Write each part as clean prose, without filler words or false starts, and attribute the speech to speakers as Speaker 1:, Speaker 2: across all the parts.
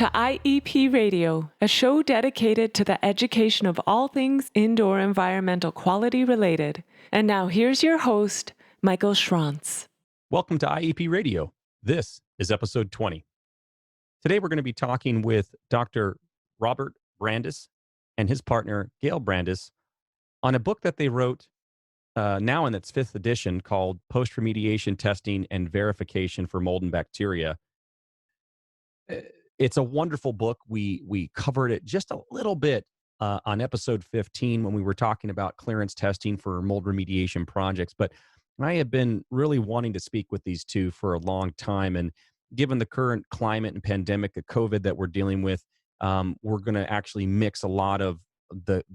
Speaker 1: to IEP Radio, a show dedicated to the education of all things indoor environmental quality related. And now here's your host, Michael Schrantz.
Speaker 2: Welcome to IEP Radio. This is episode 20. Today we're going to be talking with Dr. Robert Brandys and his partner, Gail Brandys, on a book that they wrote now in its 5th edition called Post-Remediation Testing and Verification for Mold and Bacteria. It's a wonderful book. We covered it just a little bit on episode 15 when we were talking about clearance testing for mold remediation projects. But I have been really wanting to speak with these two for a long time. And given the current climate and pandemic of COVID that we're dealing with, we're going to actually mix a lot of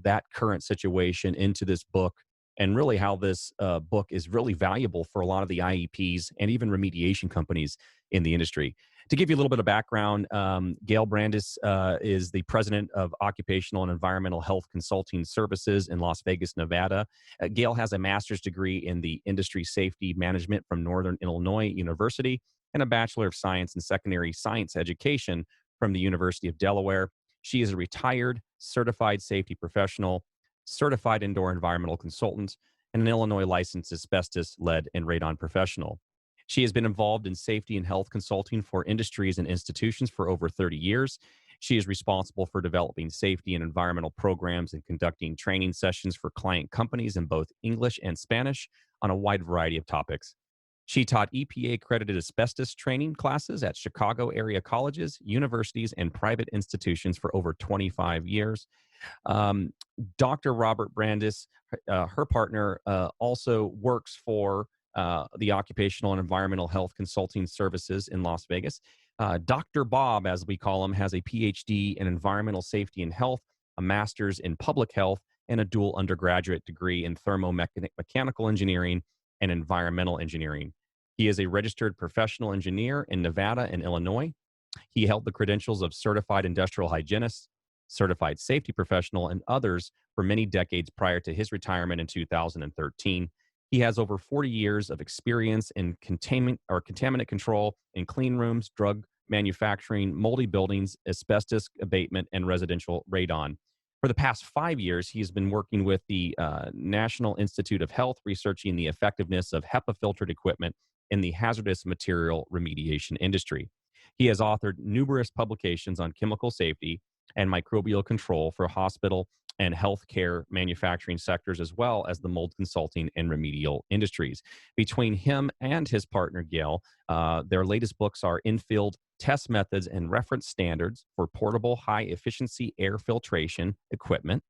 Speaker 2: that current situation into this book, and really how this book is really valuable for a lot of the IEPs and even remediation companies in the industry. To give you a little bit of background, Gail Brandys is the president of Occupational and Environmental Health Consulting Services in Las Vegas, Nevada. Gail has a master's degree in the Industry Safety Management from Northern Illinois University and a Bachelor of Science in Secondary Science Education from the University of Delaware. She is a retired certified safety professional, certified indoor environmental consultant, and an Illinois licensed asbestos, lead, and radon professional. She has been involved in safety and health consulting for industries and institutions for over 30 years. She is responsible for developing safety and environmental programs and conducting training sessions for client companies in both English and Spanish on a wide variety of topics. She taught EPA-accredited asbestos training classes at Chicago area colleges, universities, and private institutions for over 25 years. Dr. Robert Brandys, her partner, also works for the Occupational and Environmental Health Consulting Services in Las Vegas. Dr. Bob, as we call him, has a PhD in Environmental Safety and Health, a master's in Public Health, and a dual undergraduate degree in Thermomechanical Engineering and Environmental Engineering. He is a registered professional engineer in Nevada and Illinois. He held the credentials of Certified Industrial Hygienist, Certified Safety Professional, and others for many decades prior to his retirement in 2013. He has over 40 years of experience in contaminant control in clean rooms, drug manufacturing, moldy buildings, asbestos abatement, and residential radon. For the past 5 years, he has been working with the National Institute of Health, researching the effectiveness of HEPA-filtered equipment in the hazardous material remediation industry. He has authored numerous publications on chemical safety and microbial control for hospital and healthcare manufacturing sectors, as well as the mold consulting and remedial industries. Between him and his partner, Gail, their latest books are In-Field Test Methods and Reference Standards for Portable High-Efficiency Air Filtration Equipment,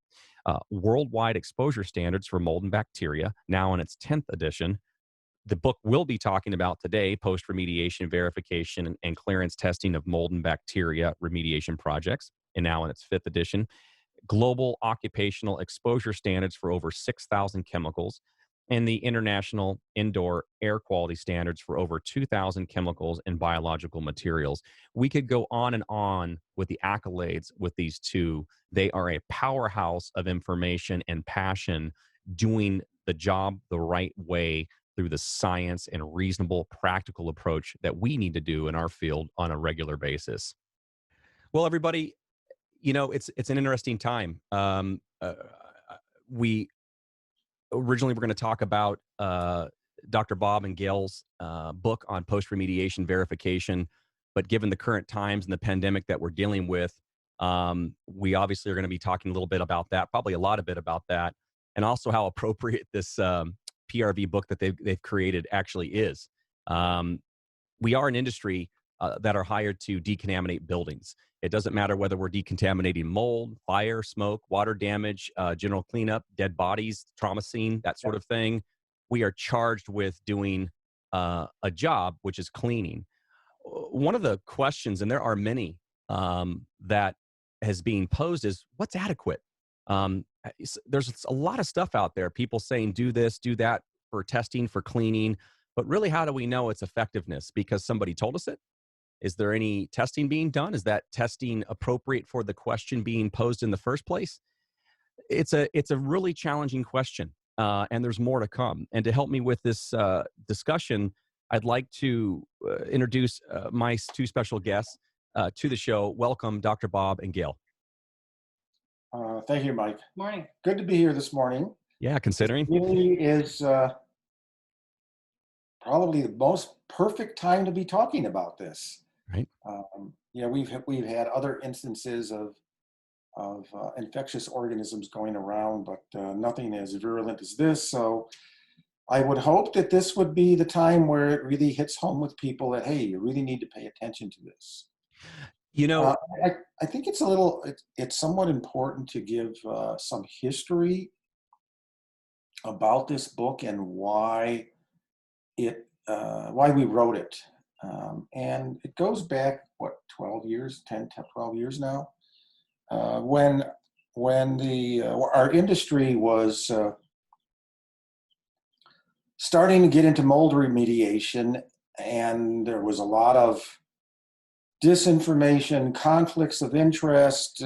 Speaker 2: Worldwide Exposure Standards for Mold and Bacteria, now in its 10th edition. The book we'll be talking about today, Post-Remediation Verification and Clearance Testing of Mold and Bacteria Remediation Projects, and now in its 5th edition. Global Occupational Exposure Standards for over 6,000 chemicals, and the International Indoor Air Quality Standards for over 2,000 chemicals and biological materials. We could go on with the accolades with these two. They are a powerhouse of information and passion, doing the job the right way through the science and reasonable, practical approach that we need to do in our field on a regular basis. Well, everybody, you know, it's an interesting time. We originally were going to talk about Dr. Bob and Gail's book on post-remediation verification, but given the current times and the pandemic that we're dealing with, we obviously are going to be talking a little bit about that, probably a lot of bit about that, and also how appropriate this PRV book that they've created actually is. We are an industry that are hired to decontaminate buildings. It doesn't matter whether we're decontaminating mold, fire, smoke, water damage, general cleanup, dead bodies, trauma scene, that sort of thing. We are charged with doing a job, which is cleaning. One of the questions, and there are many, that has been posed is, what's adequate? There's a lot of stuff out there, people saying do this, do that for testing, for cleaning, but really how do we know its effectiveness? Because somebody told us it? Is there any testing being done? Is that testing appropriate for the question being posed in the first place? It's a really challenging question, and there's more to come. And to help me with this discussion, I'd like to introduce my two special guests. to the show. Welcome, Dr. Bob and Gail.
Speaker 3: Thank you, Mike.
Speaker 4: Morning.
Speaker 3: Good to be here this morning.
Speaker 2: Yeah, considering.
Speaker 3: It really is probably the most perfect time to be talking about this.
Speaker 2: Right.
Speaker 3: We've had other instances of infectious organisms going around, but nothing as virulent as this. So I would hope that this would be the time where it really hits home with people that, hey, you really need to pay attention to this.
Speaker 2: You know,
Speaker 3: I think it's somewhat important to give some history about this book and why we wrote it. And it goes back, 12 years, 10, 12 years now, when our industry was starting to get into mold remediation, and there was a lot of disinformation, conflicts of interest,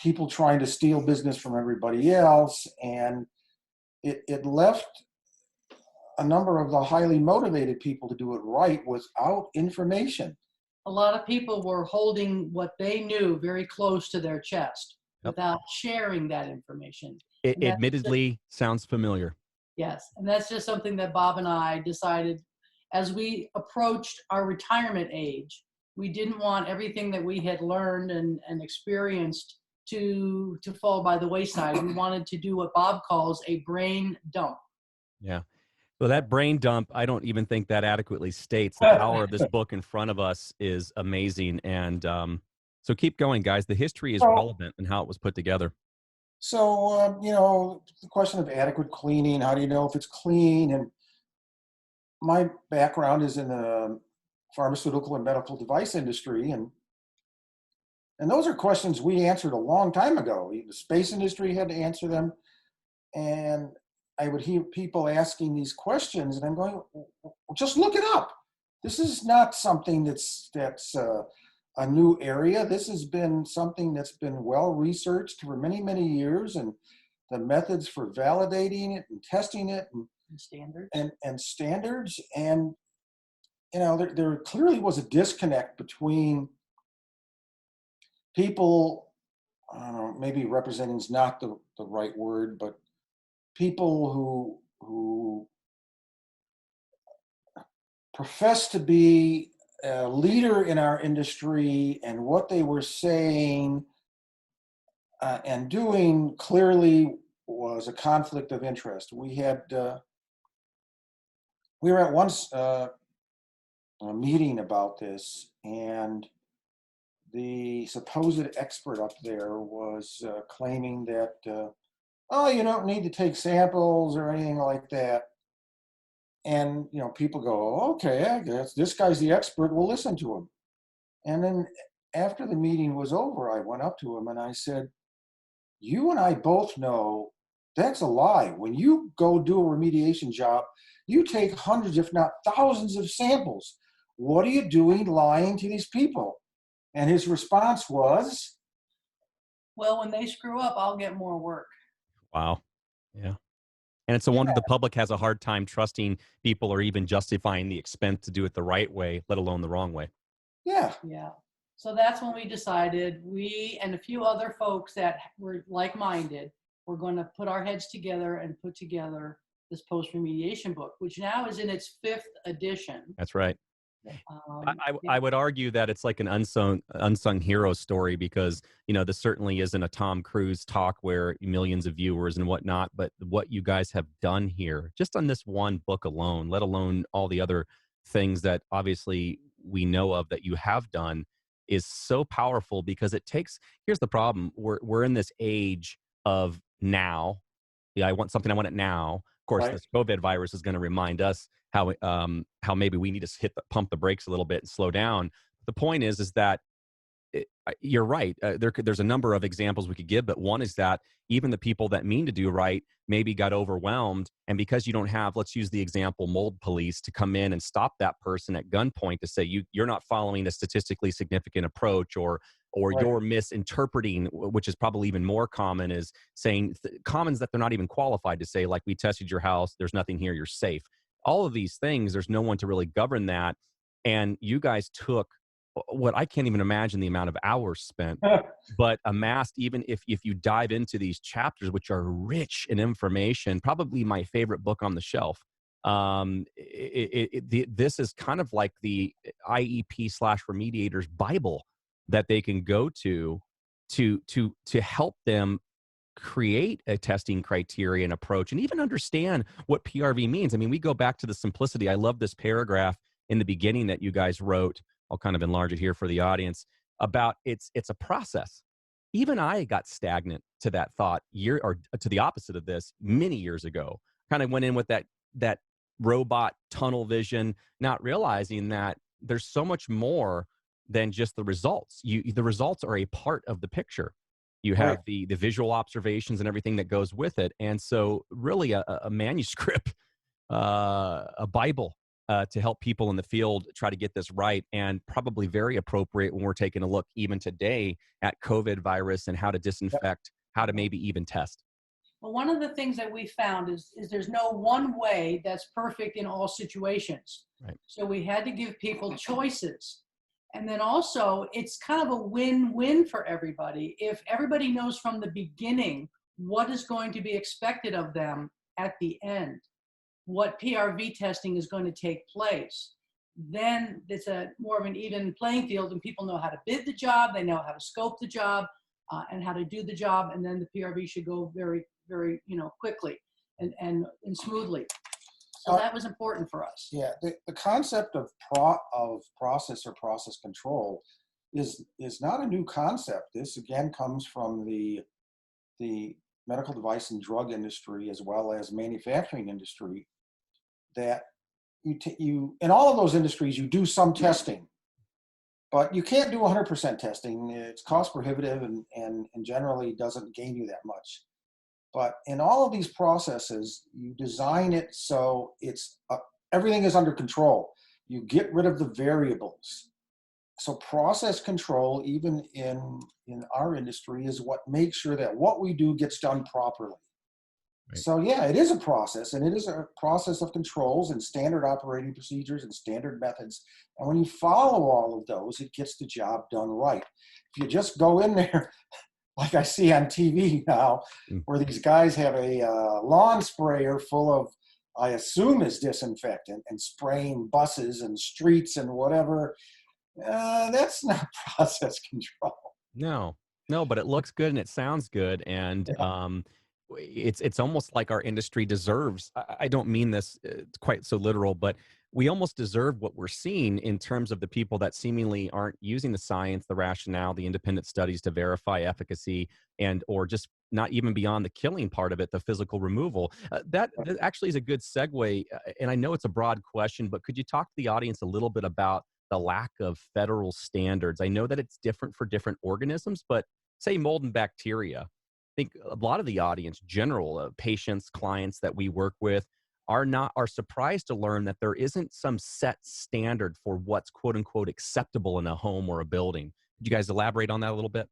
Speaker 3: people trying to steal business from everybody else, and it left a number of the highly motivated people to do it right without information.
Speaker 4: A lot of people were holding what they knew very close to their chest without sharing that information.
Speaker 2: It admittedly sounds familiar.
Speaker 4: Yes, and that's just something that Bob and I decided as we approached our retirement age. We didn't want everything that we had learned and experienced to fall by the wayside. We wanted to do what Bob calls a brain dump.
Speaker 2: Yeah. Well, that brain dump, I don't even think that adequately states the power of this book in front of us is amazing. And so keep going, guys. The history is relevant in how it was put together.
Speaker 3: So, the question of adequate cleaning, how do you know if it's clean? And my background is in the pharmaceutical and medical device industry. And those are questions we answered a long time ago. The space industry had to answer them. And I would hear people asking these questions, and I'm going, well, just look it up. This is not something that's a new area. This has been something that's been well researched for many, many years, and the methods for validating it and testing it and
Speaker 4: standards.
Speaker 3: And standards. And there clearly was a disconnect between people, maybe representing is not the right word, but people who profess to be a leader in our industry and what they were saying and doing clearly was a conflict of interest. We were at once a meeting about this, and the supposed expert up there was claiming that you don't need to take samples or anything like that. And, people go, okay, I guess this guy's the expert, we'll listen to him. And then after the meeting was over, I went up to him and I said, you and I both know that's a lie. When you go do a remediation job, you take hundreds, if not thousands of samples. What are you doing lying to these people? And his response was,
Speaker 4: well, when they screw up, I'll get more work.
Speaker 2: Wow. Yeah. And it's a wonder the public has a hard time trusting people or even justifying the expense to do it the right way, let alone the wrong way.
Speaker 3: Yeah.
Speaker 4: Yeah. So that's when we decided, we and a few other folks that were like-minded, were going to put our heads together and put together this post-remediation book, which now is in its 5th edition.
Speaker 2: That's right. I would argue that it's like an unsung hero story because, this certainly isn't a Tom Cruise talk where millions of viewers and whatnot, but what you guys have done here, just on this one book alone, let alone all the other things that obviously we know of that you have done, is so powerful because here's the problem. We're in this age of now. Yeah, I want it now. Of course, This COVID virus is going to remind us how maybe we need to pump the brakes a little bit and slow down. The point is that you're right. There's a number of examples we could give, but one is that even the people that mean to do right maybe got overwhelmed, and because you don't have, let's use the example, mold police to come in and stop that person at gunpoint to say you're not following a statistically significant approach, or you're misinterpreting, which is probably even more common, is saying comments that they're not even qualified to say, like, we tested your house, there's nothing here, you're safe. All of these things, there's no one to really govern that. And you guys took what I can't even imagine the amount of hours spent, but amassed, even if you dive into these chapters, which are rich in information, probably my favorite book on the shelf. This is kind of like the IEP / remediators Bible that they can go to help them create a testing criteria and approach, and even understand what PRV means. I mean, we go back to the simplicity. I love this paragraph in the beginning that you guys wrote. I'll kind of enlarge it here for the audience about it's a process. Even I got stagnant to that thought or to the opposite of this many years ago. Kind of went in with that robot tunnel vision, not realizing that there's so much more than just the results. The results are a part of the picture. You have the visual observations and everything that goes with it. And so really a manuscript, a Bible, to help people in the field try to get this right, and probably very appropriate when we're taking a look even today at COVID virus and how to disinfect, how to maybe even test.
Speaker 4: Well, one of the things that we found is there's no one way that's perfect in all situations.
Speaker 2: Right.
Speaker 4: So we had to give people choices. And then also, it's kind of a win-win for everybody. If everybody knows from the beginning what is going to be expected of them at the end, what PRV testing is going to take place, then it's a more of an even playing field, and people know how to bid the job, they know how to scope the job, and how to do the job, and then the PRV should go very, very, quickly and smoothly. So that was important for us.
Speaker 3: Yeah, the concept of process or process control is not a new concept. This again comes from the medical device and drug industry as well as manufacturing industry. That you in all of those industries you do some testing, but you can't do 100% testing. It's cost prohibitive and generally doesn't gain you that much. But in all of these processes, you design it so it's everything is under control. You get rid of the variables. So process control, even in our industry, is what makes sure that what we do gets done properly. Right. So yeah, it is a process, and it is a process of controls and standard operating procedures and standard methods. And when you follow all of those, it gets the job done right. If you just go in there, like I see on TV now, where these guys have a lawn sprayer full of, I assume is disinfectant, and spraying buses and streets and whatever, that's not process control.
Speaker 2: No, but it looks good and it sounds good. And it's almost like our industry deserves, I don't mean this quite so literal, but we almost deserve what we're seeing in terms of the people that seemingly aren't using the science, the rationale, the independent studies to verify efficacy, or just not even beyond the killing part of it, the physical removal. That actually is a good segue. And I know it's a broad question, but could you talk to the audience a little bit about the lack of federal standards? I know that it's different for different organisms, but say mold and bacteria. I think a lot of the audience, general patients, clients that we work with, are surprised to learn that there isn't some set standard for what's quote unquote acceptable in a home or a building. Could you guys elaborate on that a little bit?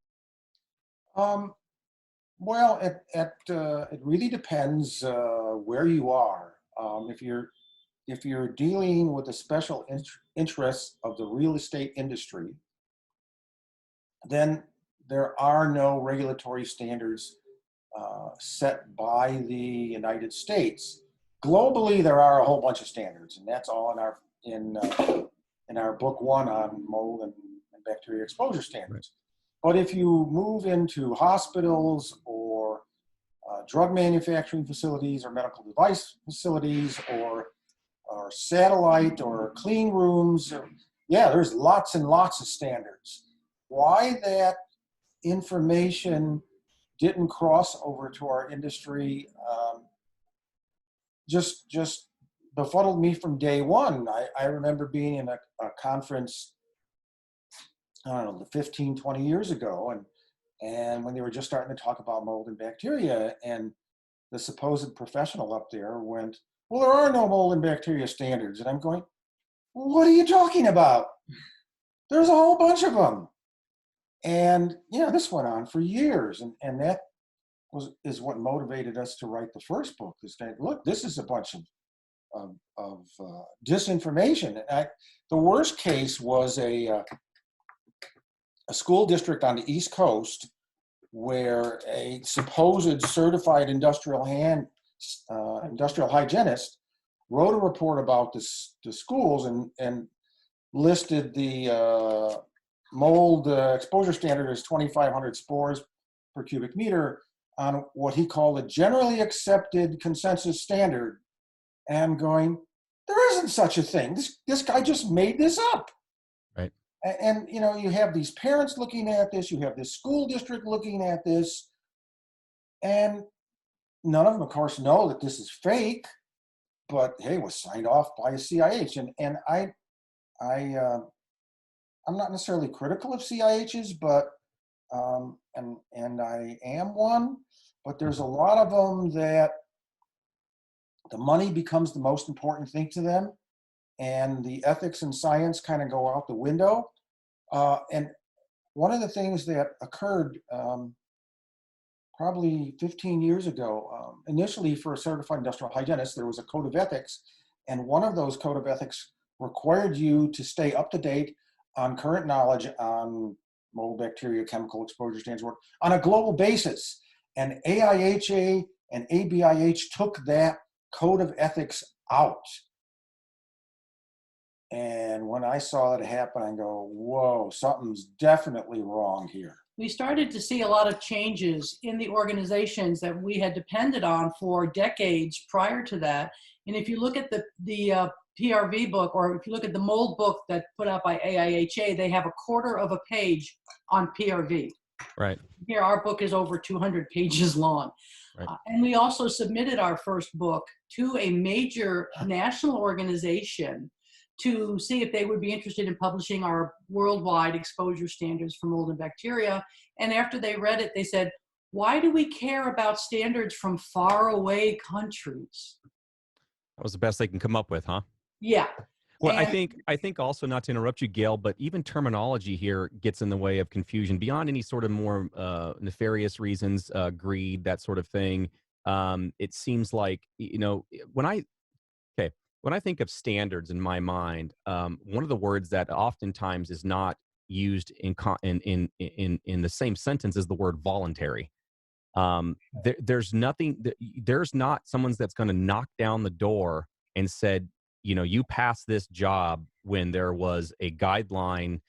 Speaker 3: Well, it really depends where you are. If you're dealing with the special interests of the real estate industry, then there are no regulatory standards set by the United States. Globally, there are a whole bunch of standards, and that's all in our book 1 on mold and bacteria exposure standards. But if you move into hospitals or drug manufacturing facilities or medical device facilities or satellite or clean rooms, there's lots and lots of standards. Why that information didn't cross over to our industry just befuddled me from day one. I remember being in a conference, I don't know, 15, 20 years ago, and when they were just starting to talk about mold and bacteria, and the supposed professional up there went, well, there are no mold and bacteria standards. And I'm going, what are you talking about? There's a whole bunch of them. And this went on for years, and that is what motivated us to write the first book. Is that, look, this is a bunch disinformation. The worst case was a school district on the East Coast where a supposed certified industrial hygienist wrote a report about the schools and listed the mold exposure standard as 2,500 spores per cubic meter on what he called a generally accepted consensus standard. And I'm going, there isn't such a thing. This guy just made this up.
Speaker 2: Right.
Speaker 3: And you know, you have these parents looking at this, you have this school district looking at this, and none of them, of course, know that this is fake, but hey, it was signed off by a CIH. And I'm not necessarily critical of CIHs, but and I am one, but there's a lot of them that the money becomes the most important thing to them, and the ethics and science kind of go out the window. And one of the things that occurred probably 15 years ago, initially for a certified industrial hygienist, there was a code of ethics, and one of those code of ethics required you to stay up to date on current knowledge on mold, bacteria, chemical exposure standards work on a global basis. And AIHA and ABIH took that code of ethics out. And when I saw that happen, I go, whoa, something's definitely wrong here.
Speaker 4: We started to see a lot of changes in the organizations that we had depended on for decades prior to that. And if you look at the PRV book, or if you look at the mold book that's put out by AIHA, they have a quarter of a page on PRV.
Speaker 2: Right.
Speaker 4: Here, our book is over 200 pages long.
Speaker 2: Right.
Speaker 4: And we also submitted our first book to a major national organization to see if they would be interested in publishing our worldwide exposure standards for mold and bacteria. And after they read it, they said, why do we care about standards from faraway countries?
Speaker 2: That was the best they can come up with, huh?
Speaker 4: Yeah.
Speaker 2: Well,
Speaker 4: and
Speaker 2: I think also, not to interrupt you, Gail, but even terminology here gets in the way of confusion beyond any sort of more nefarious reasons, greed, that sort of thing. It seems like, you know, when I think of standards in my mind, one of the words that oftentimes is not used in the same sentence is the word voluntary. There's not someone that's going to knock down the door and said, you know, you passed this job when there was a guideline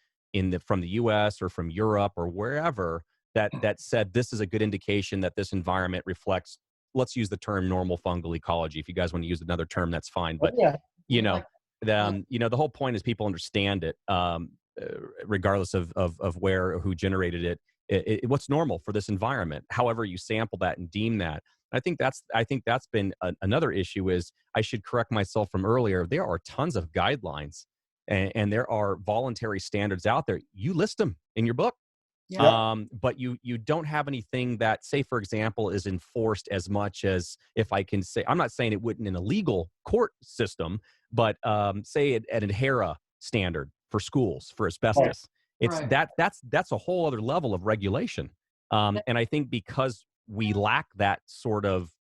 Speaker 2: from the US or from Europe or wherever that said this is a good indication that this environment reflects, let's use the term normal fungal ecology. If you guys want to use another term, that's fine. But
Speaker 3: Yeah.
Speaker 2: you know, the whole point is people understand it, regardless of where or who generated it, what's normal for this environment. However you sample that and deem that. I think that's been another issue. Is I should correct myself from earlier. There are tons of guidelines and there are voluntary standards out there. You list them in your book.
Speaker 4: Yeah.
Speaker 2: But you don't have anything that, say, for example, is enforced as much as, if I can say, I'm not saying it wouldn't in a legal court system, but say at an HERA standard for schools for asbestos. It's
Speaker 4: Right.
Speaker 2: that's a whole other level of regulation. And I think because we lack that sort of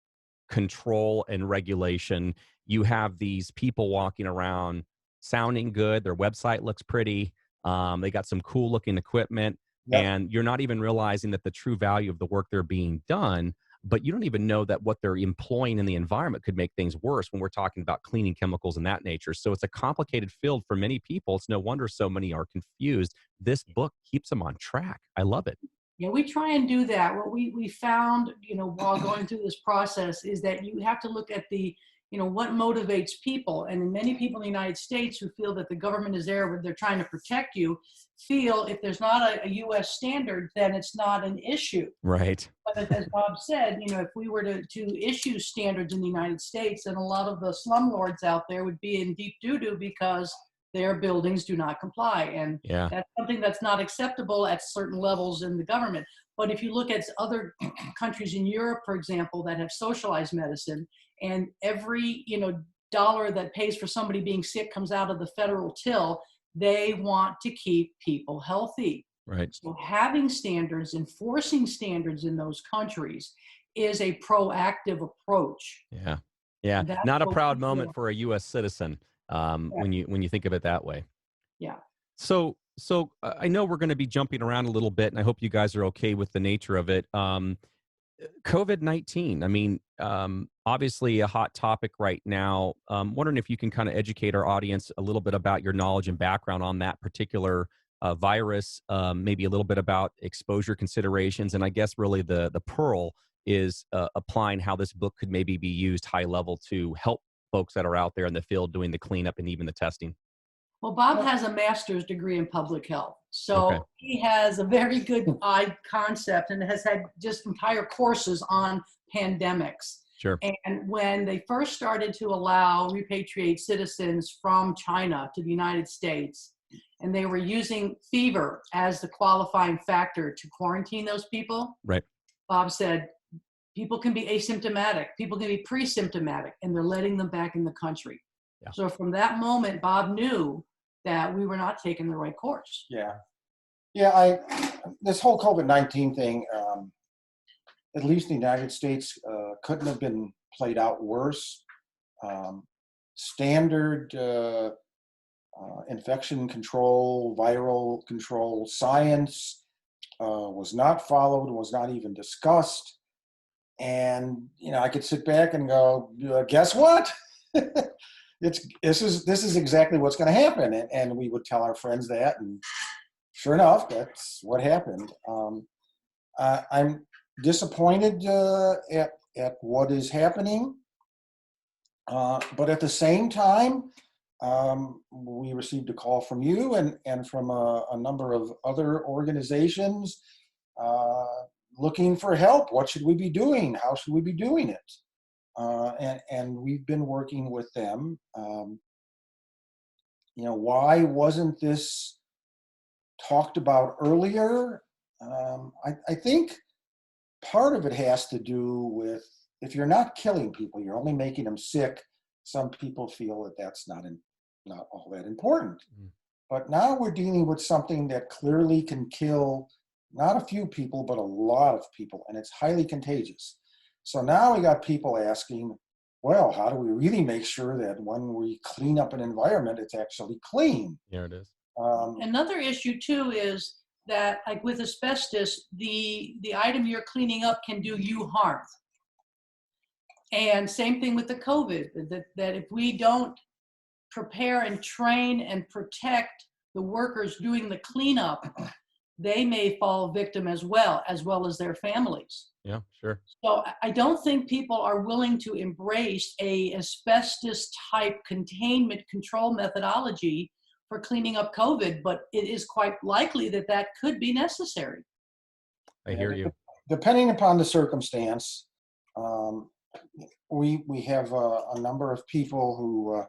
Speaker 2: control and regulation, you have these people walking around sounding good. Their website looks pretty. They got some cool looking equipment.
Speaker 3: Yep.
Speaker 2: And you're not even realizing that the true value of the work they're being done, but you don't even know that what they're employing in the environment could make things worse when we're talking about cleaning chemicals and that nature. So it's a complicated field for many people. It's no wonder so many are confused. This book keeps them on track. I love it.
Speaker 4: Yeah, we try and do that. What we found, you know, while going through this process is that you have to look at what motivates people. And many people in the United States who feel that the government is there when they're trying to protect you, feel if there's not a U.S. standard, then it's not an issue.
Speaker 2: Right.
Speaker 4: But as Bob said, you know, if we were to issue standards in the United States, then a lot of the slumlords out there would be in deep doo-doo because their buildings do not comply. And
Speaker 2: Yeah.
Speaker 4: that's something that's not acceptable at certain levels in the government. But if you look at other countries in Europe, for example, that have socialized medicine, and every, dollar that pays for somebody being sick comes out of the federal till, they want to keep people healthy.
Speaker 2: Right.
Speaker 4: So having standards, enforcing standards in those countries is a proactive approach.
Speaker 2: Yeah. Yeah,
Speaker 4: That's
Speaker 2: not a
Speaker 4: what
Speaker 2: proud
Speaker 4: we
Speaker 2: moment
Speaker 4: feel.
Speaker 2: for a U.S. citizen when you think of it that way.
Speaker 4: Yeah.
Speaker 2: So I know we're going to be jumping around a little bit, and I hope you guys are okay with the nature of it. COVID-19. I mean, obviously a hot topic right now. Wondering if you can kind of educate our audience a little bit about your knowledge and background on that particular virus, maybe a little bit about exposure considerations, and I guess really the pearl is applying how this book could maybe be used high level to help folks that are out there in the field doing the cleanup and even the testing.
Speaker 4: Well, Bob has a master's degree in public health.
Speaker 2: Okay.
Speaker 4: So he has a very good eye concept and has had just entire courses on pandemics.
Speaker 2: Sure.
Speaker 4: And when they first started to allow repatriate citizens from China to the United States, and they were using fever as the qualifying factor to quarantine those people,
Speaker 2: Right.
Speaker 4: Bob said, people can be asymptomatic, people can be pre-symptomatic, and they're letting them back in the country.
Speaker 2: Yeah.
Speaker 4: So from that moment, Bob knew that we were not taking the right course.
Speaker 3: Yeah. This whole COVID-19 thing, at least in the United States, couldn't have been played out worse. Standard infection control, viral control science was not followed, was not even discussed. And, I could sit back and go, guess what? This is exactly what's going to happen, and we would tell our friends that, and sure enough, that's what happened. I'm disappointed at what is happening, but at the same time, we received a call from you and from a number of other organizations looking for help. What should we be doing? How should we be doing it? And we've been working with them. Why wasn't this talked about earlier? I think part of it has to do with, if you're not killing people, you're only making them sick. Some people feel that that's not all that important. Mm. But now we're dealing with something that clearly can kill not a few people, but a lot of people, and it's highly contagious. So now we got people asking, well, how do we really make sure that when we clean up an environment, it's actually clean?
Speaker 2: There it is.
Speaker 4: Another issue too is that, like with asbestos, the item you're cleaning up can do you harm. And same thing with the COVID, that if we don't prepare and train and protect the workers doing the cleanup, they may fall victim as well as their families.
Speaker 2: Yeah, sure.
Speaker 4: So I don't think people are willing to embrace a asbestos type containment control methodology for cleaning up COVID, but it is quite likely that could be necessary.
Speaker 2: I hear you.
Speaker 3: Depending upon the circumstance, we have a number of people who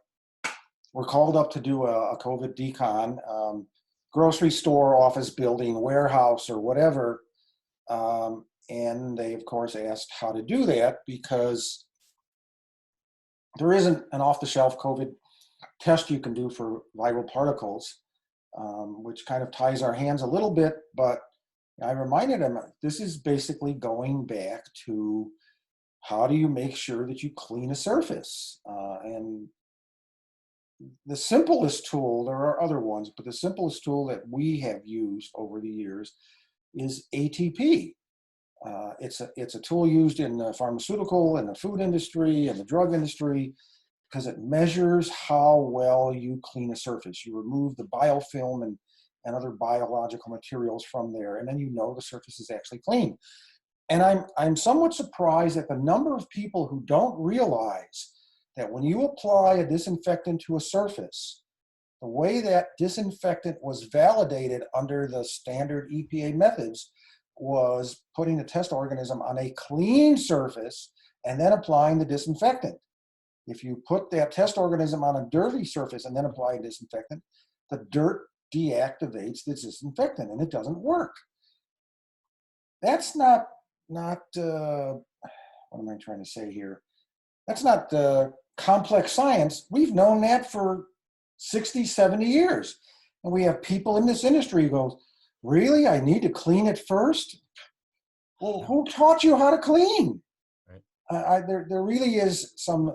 Speaker 3: were called up to do a COVID decon, grocery store, office building, warehouse, or whatever. And they, of course, asked how to do that because there isn't an off-the-shelf COVID test you can do for viral particles, which kind of ties our hands a little bit. But I reminded them, this is basically going back to how do you make sure that you clean a surface? And the simplest tool, there are other ones, but the simplest tool that we have used over the years is ATP. It's a tool used in the pharmaceutical and the food industry and the drug industry because it measures how well you clean a surface. You remove the biofilm and other biological materials from there, and then you know the surface is actually clean. And I'm somewhat surprised at the number of people who don't realize that when you apply a disinfectant to a surface, the way that disinfectant was validated under the standard EPA methods was putting the test organism on a clean surface and then applying the disinfectant. If you put that test organism on a dirty surface and then apply a disinfectant, the dirt deactivates the disinfectant and it doesn't work. That's not what am I trying to say here? That's not complex science. We've known that for 60, 70 years. And we have people in this industry who go, really? I need to clean it first? Well, who taught you how to clean?
Speaker 2: Right.
Speaker 3: there really is some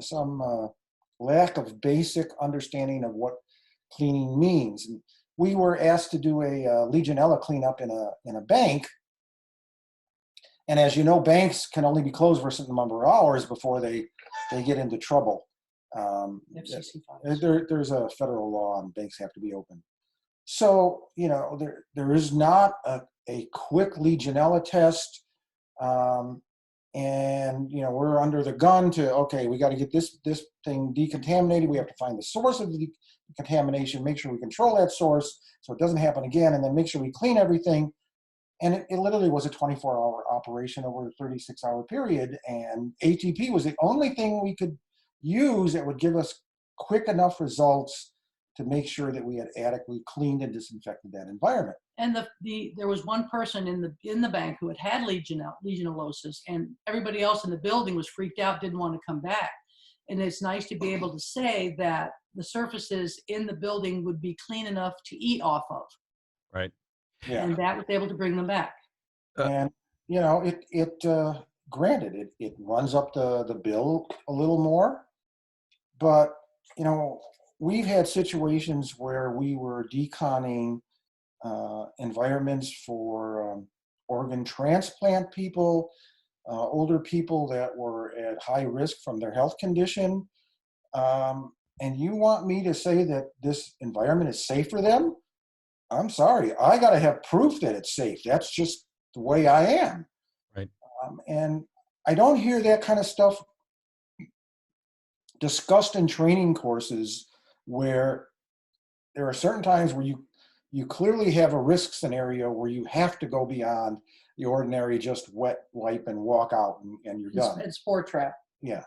Speaker 3: lack of basic understanding of what cleaning means. And we were asked to do a Legionella cleanup in a bank. And as you know, banks can only be closed for a certain number of hours before they get into trouble. There's a federal law and banks have to be open. So, there is not a quick Legionella test. And, we're under the gun to, okay, we got to get this thing decontaminated. We have to find the source of the contamination, make sure we control that source so it doesn't happen again, and then make sure we clean everything. And it literally was a 24-hour operation over a 36-hour period. And ATP was the only thing we could use that would give us quick enough results to make sure that we had adequately cleaned and disinfected that environment.
Speaker 4: And there was one person in the bank who had legionellosis, and everybody else in the building was freaked out, didn't want to come back. And it's nice to be able to say that the surfaces in the building would be clean enough to eat off of.
Speaker 2: Right.
Speaker 3: Yeah.
Speaker 4: And that was able to bring them back.
Speaker 3: And granted, it runs up the bill a little more, but we've had situations where we were deconning environments for organ transplant people, older people that were at high risk from their health condition. And you want me to say that this environment is safe for them? I'm sorry, I got to have proof that it's safe. That's just the way I am.
Speaker 2: Right.
Speaker 3: And I don't hear that kind of stuff discussed in training courses, where there are certain times where you clearly have a risk scenario where you have to go beyond the ordinary, just wet wipe and walk out and you're done.
Speaker 4: And sport trap.
Speaker 3: Yeah.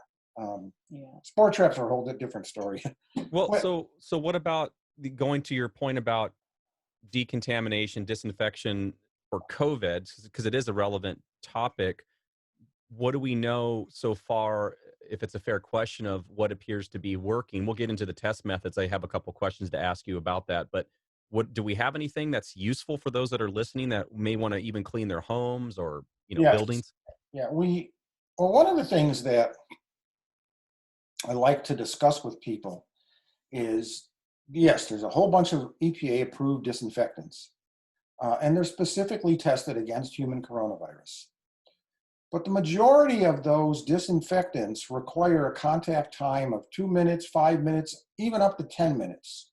Speaker 3: Sport traps are a whole different story.
Speaker 2: Well, so what about going to your point about decontamination, disinfection for COVID, because it is a relevant topic. What do we know so far, if it's a fair question, of what appears to be working? We'll get into the test methods. I have a couple questions to ask you about that, but do we have anything that's useful for those that are listening that may want to even clean their homes or buildings?
Speaker 3: Yeah, one of the things that I like to discuss with people is, yes, there's a whole bunch of EPA-approved disinfectants, and they're specifically tested against human coronavirus. But the majority of those disinfectants require a contact time of 2 minutes, 5 minutes, even up to 10 minutes.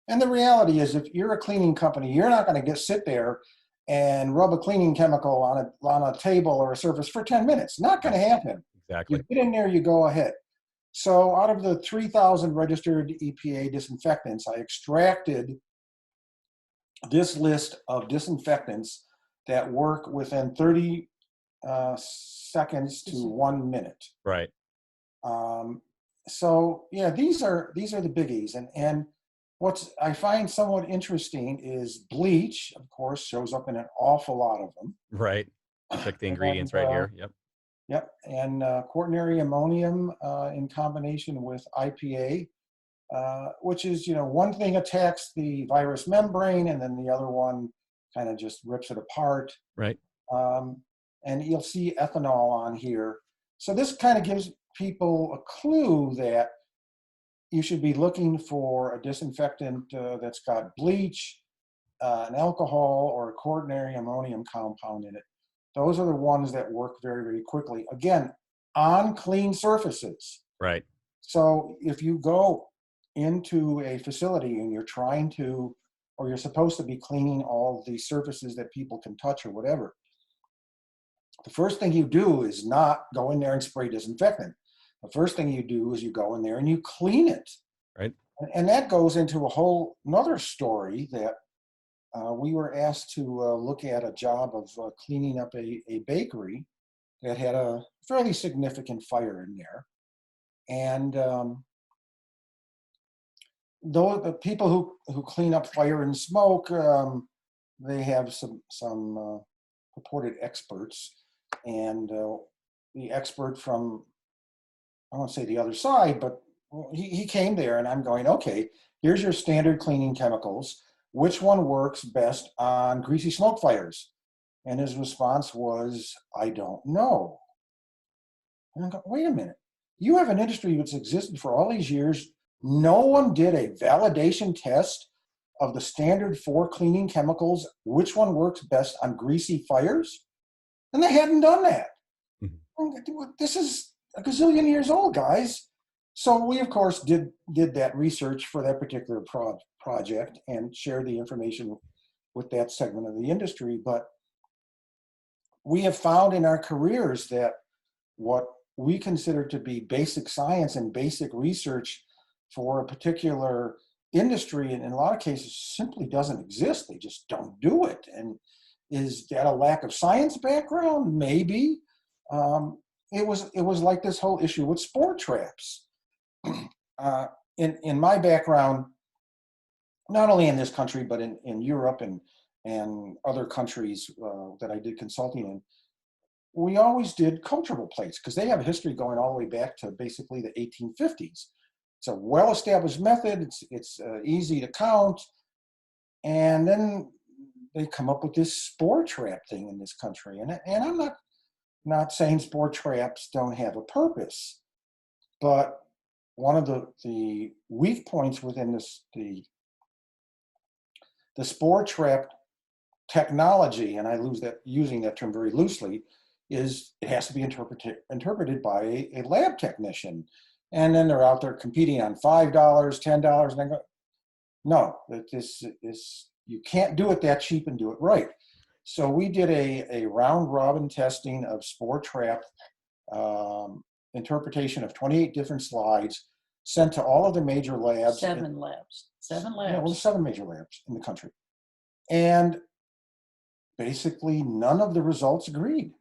Speaker 3: And the reality is, if you're a cleaning company, you're not going to sit there and rub a cleaning chemical on a table or a surface for 10 minutes. Not going to happen.
Speaker 2: Exactly.
Speaker 3: You get in there, you go ahead. So out of the 3,000 registered EPA disinfectants, I extracted this list of disinfectants that work within 30 seconds to 1 minute.
Speaker 2: Right.
Speaker 3: So yeah, these are the biggies. And what I find somewhat interesting is bleach, of course, shows up in an awful lot of them.
Speaker 2: Right. Check the ingredients right here. Yep.
Speaker 3: Yep, and quaternary ammonium in combination with IPA, which is, one thing attacks the virus membrane and then the other one kind of just rips it apart.
Speaker 2: Right.
Speaker 3: And you'll see ethanol on here. So this kind of gives people a clue that you should be looking for a disinfectant that's got bleach, an alcohol, or a quaternary ammonium compound in it. Those are the ones that work very, very quickly. Again, on clean surfaces.
Speaker 2: Right.
Speaker 3: So if you go into a facility and you're you're supposed to be cleaning all the surfaces that people can touch or whatever, the first thing you do is not go in there and spray disinfectant. The first thing you do is you go in there and you clean it.
Speaker 2: Right.
Speaker 3: And that goes into a whole another story that we were asked to look at a job of cleaning up a bakery that had a fairly significant fire in there. And though the people who clean up fire and smoke, they have some purported experts. And the expert from, I won't say the other side, but he came there and I'm going, okay, here's your standard cleaning chemicals. Which one works best on greasy smoke fires? And his response was, I don't know. And I go, wait a minute. You have an industry that's existed for all these years. No one did a validation test of the standard 4 cleaning chemicals, which one works best on greasy fires? And they hadn't done that. Mm-hmm. This is a gazillion years old, guys. So we, of course, did that research for that particular project and shared the information with that segment of the industry. But we have found in our careers that what we consider to be basic science and basic research for a particular industry, and in a lot of cases, simply doesn't exist. They just don't do it. And is that a lack of science background? Maybe. It was like this whole issue with spore traps. In my background, not only in this country, but in Europe and other countries that I did consulting in, we always did coachable plates because they have a history going all the way back to basically the 1850s. It's a well-established method. It's easy to count. And then they come up with this spore trap thing in this country. And I'm not saying spore traps don't have a purpose, but one of the weak points within the spore trap technology, and I using that term very loosely, is it has to be interpreted by a lab technician. And then they're out there competing on $5, $10, and I go, no, you can't do it that cheap and do it right. So we did a round robin testing of spore trap interpretation of 28 different slides, sent to all of the major labs.
Speaker 4: Seven labs.
Speaker 3: Yeah, well, 7 major labs in the country. And basically none of the results agreed.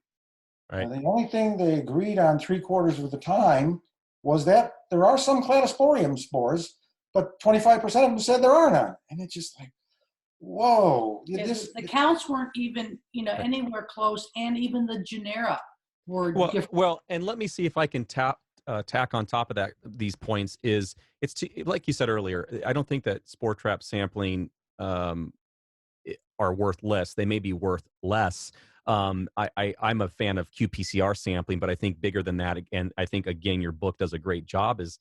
Speaker 2: Right.
Speaker 3: The only thing they agreed on 3/4 of the time was that there are some cladosporium spores, but 25% of them said there are none. And it's just like, whoa.
Speaker 4: The counts weren't even, anywhere close, and even the genera were different.
Speaker 2: Well, and let me see if I can tack on top of that, these points is, like you said earlier, I don't think that spore trap sampling are worth less. They may be worth less. I'm a fan of qPCR sampling, but I think bigger than that, and I think, again, your book does a great job, is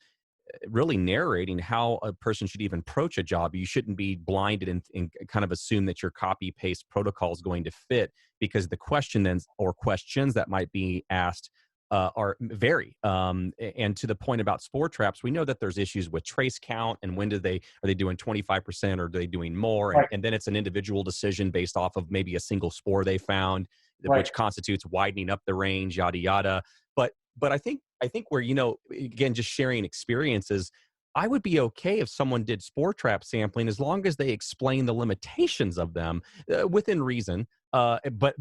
Speaker 2: really narrating how a person should even approach a job. You shouldn't be blinded and kind of assume that your copy paste protocol is going to fit, because the question then, or questions that might be asked are vary. And to the point about spore traps, we know that there's issues with trace count and when are they doing 25% or are they doing more?
Speaker 3: Right.
Speaker 2: And then it's an individual decision based off of maybe a single spore they found,
Speaker 3: Right.
Speaker 2: which constitutes widening up the range, yada, yada. But I think where, again, just sharing experiences, I would be okay if someone did spore trap sampling as long as they explain the limitations of them within reason, but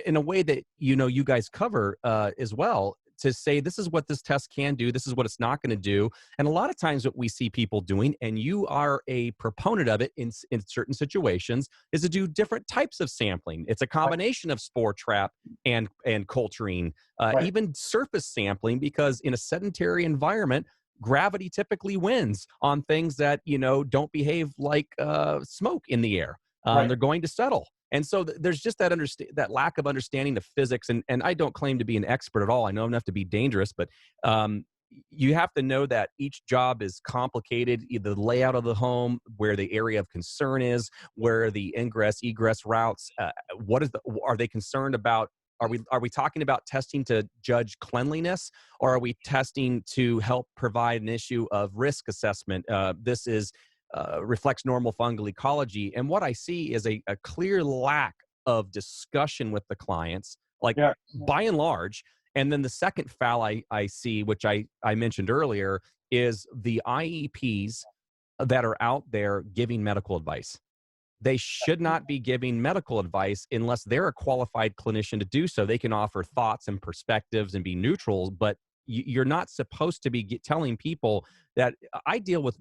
Speaker 2: in a way that you guys cover as well, to say this is what this test can do, this is what it's not going to do. And a lot of times what we see people doing, and you are a proponent of it in certain situations, is to do different types of sampling. It's a combination of spore trap and culturing, even surface sampling, because in a sedentary environment, gravity typically wins on things that, don't behave like smoke in the air. They're going to settle. And so there's just that lack of understanding of physics. And I don't claim to be an expert at all. I know enough to be dangerous, but you have to know that each job is complicated, the layout of the home, where the area of concern is, where the ingress, egress routes, are they concerned about? Are we talking about testing to judge cleanliness, or are we testing to help provide an issue of risk assessment? This reflects normal fungal ecology. And what I see is a clear lack of discussion with the clients, by and large. And then the second foul I see, which I mentioned earlier, is the IEPs that are out there giving medical advice. They should not be giving medical advice unless they're a qualified clinician to do so. They can offer thoughts and perspectives and be neutral, but you're not supposed to be telling people that. I deal with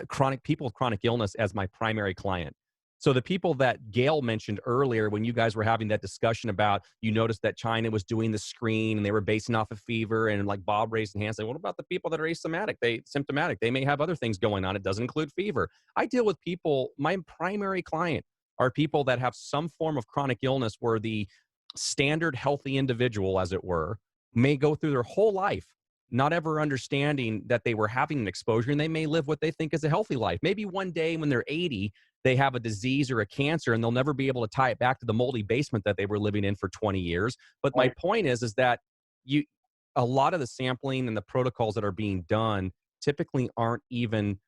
Speaker 2: chronic people with chronic illness as my primary client. So the people that Gail mentioned earlier, when you guys were having that discussion about, you noticed that China was doing the screen and they were basing off of fever, and like Bob raised his hand saying, what about the people that are symptomatic? They may have other things going on. It doesn't include fever. I deal with people, my primary client are people that have some form of chronic illness where the standard healthy individual, as it were, may go through their whole life not ever understanding that they were having an exposure, and they may live what they think is a healthy life. Maybe one day when they're 80, they have a disease or a cancer, and they'll never be able to tie it back to the moldy basement that they were living in for 20 years. But my point is that a lot of the sampling and the protocols that are being done typically aren't even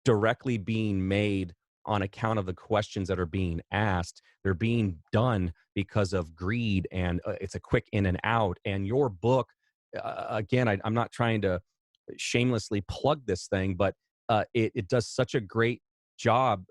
Speaker 2: directly being made on account of the questions that are being asked. They're being done because of greed, and it's a quick in and out. And your book, again, I'm not trying to shamelessly plug this thing, but it does such a great job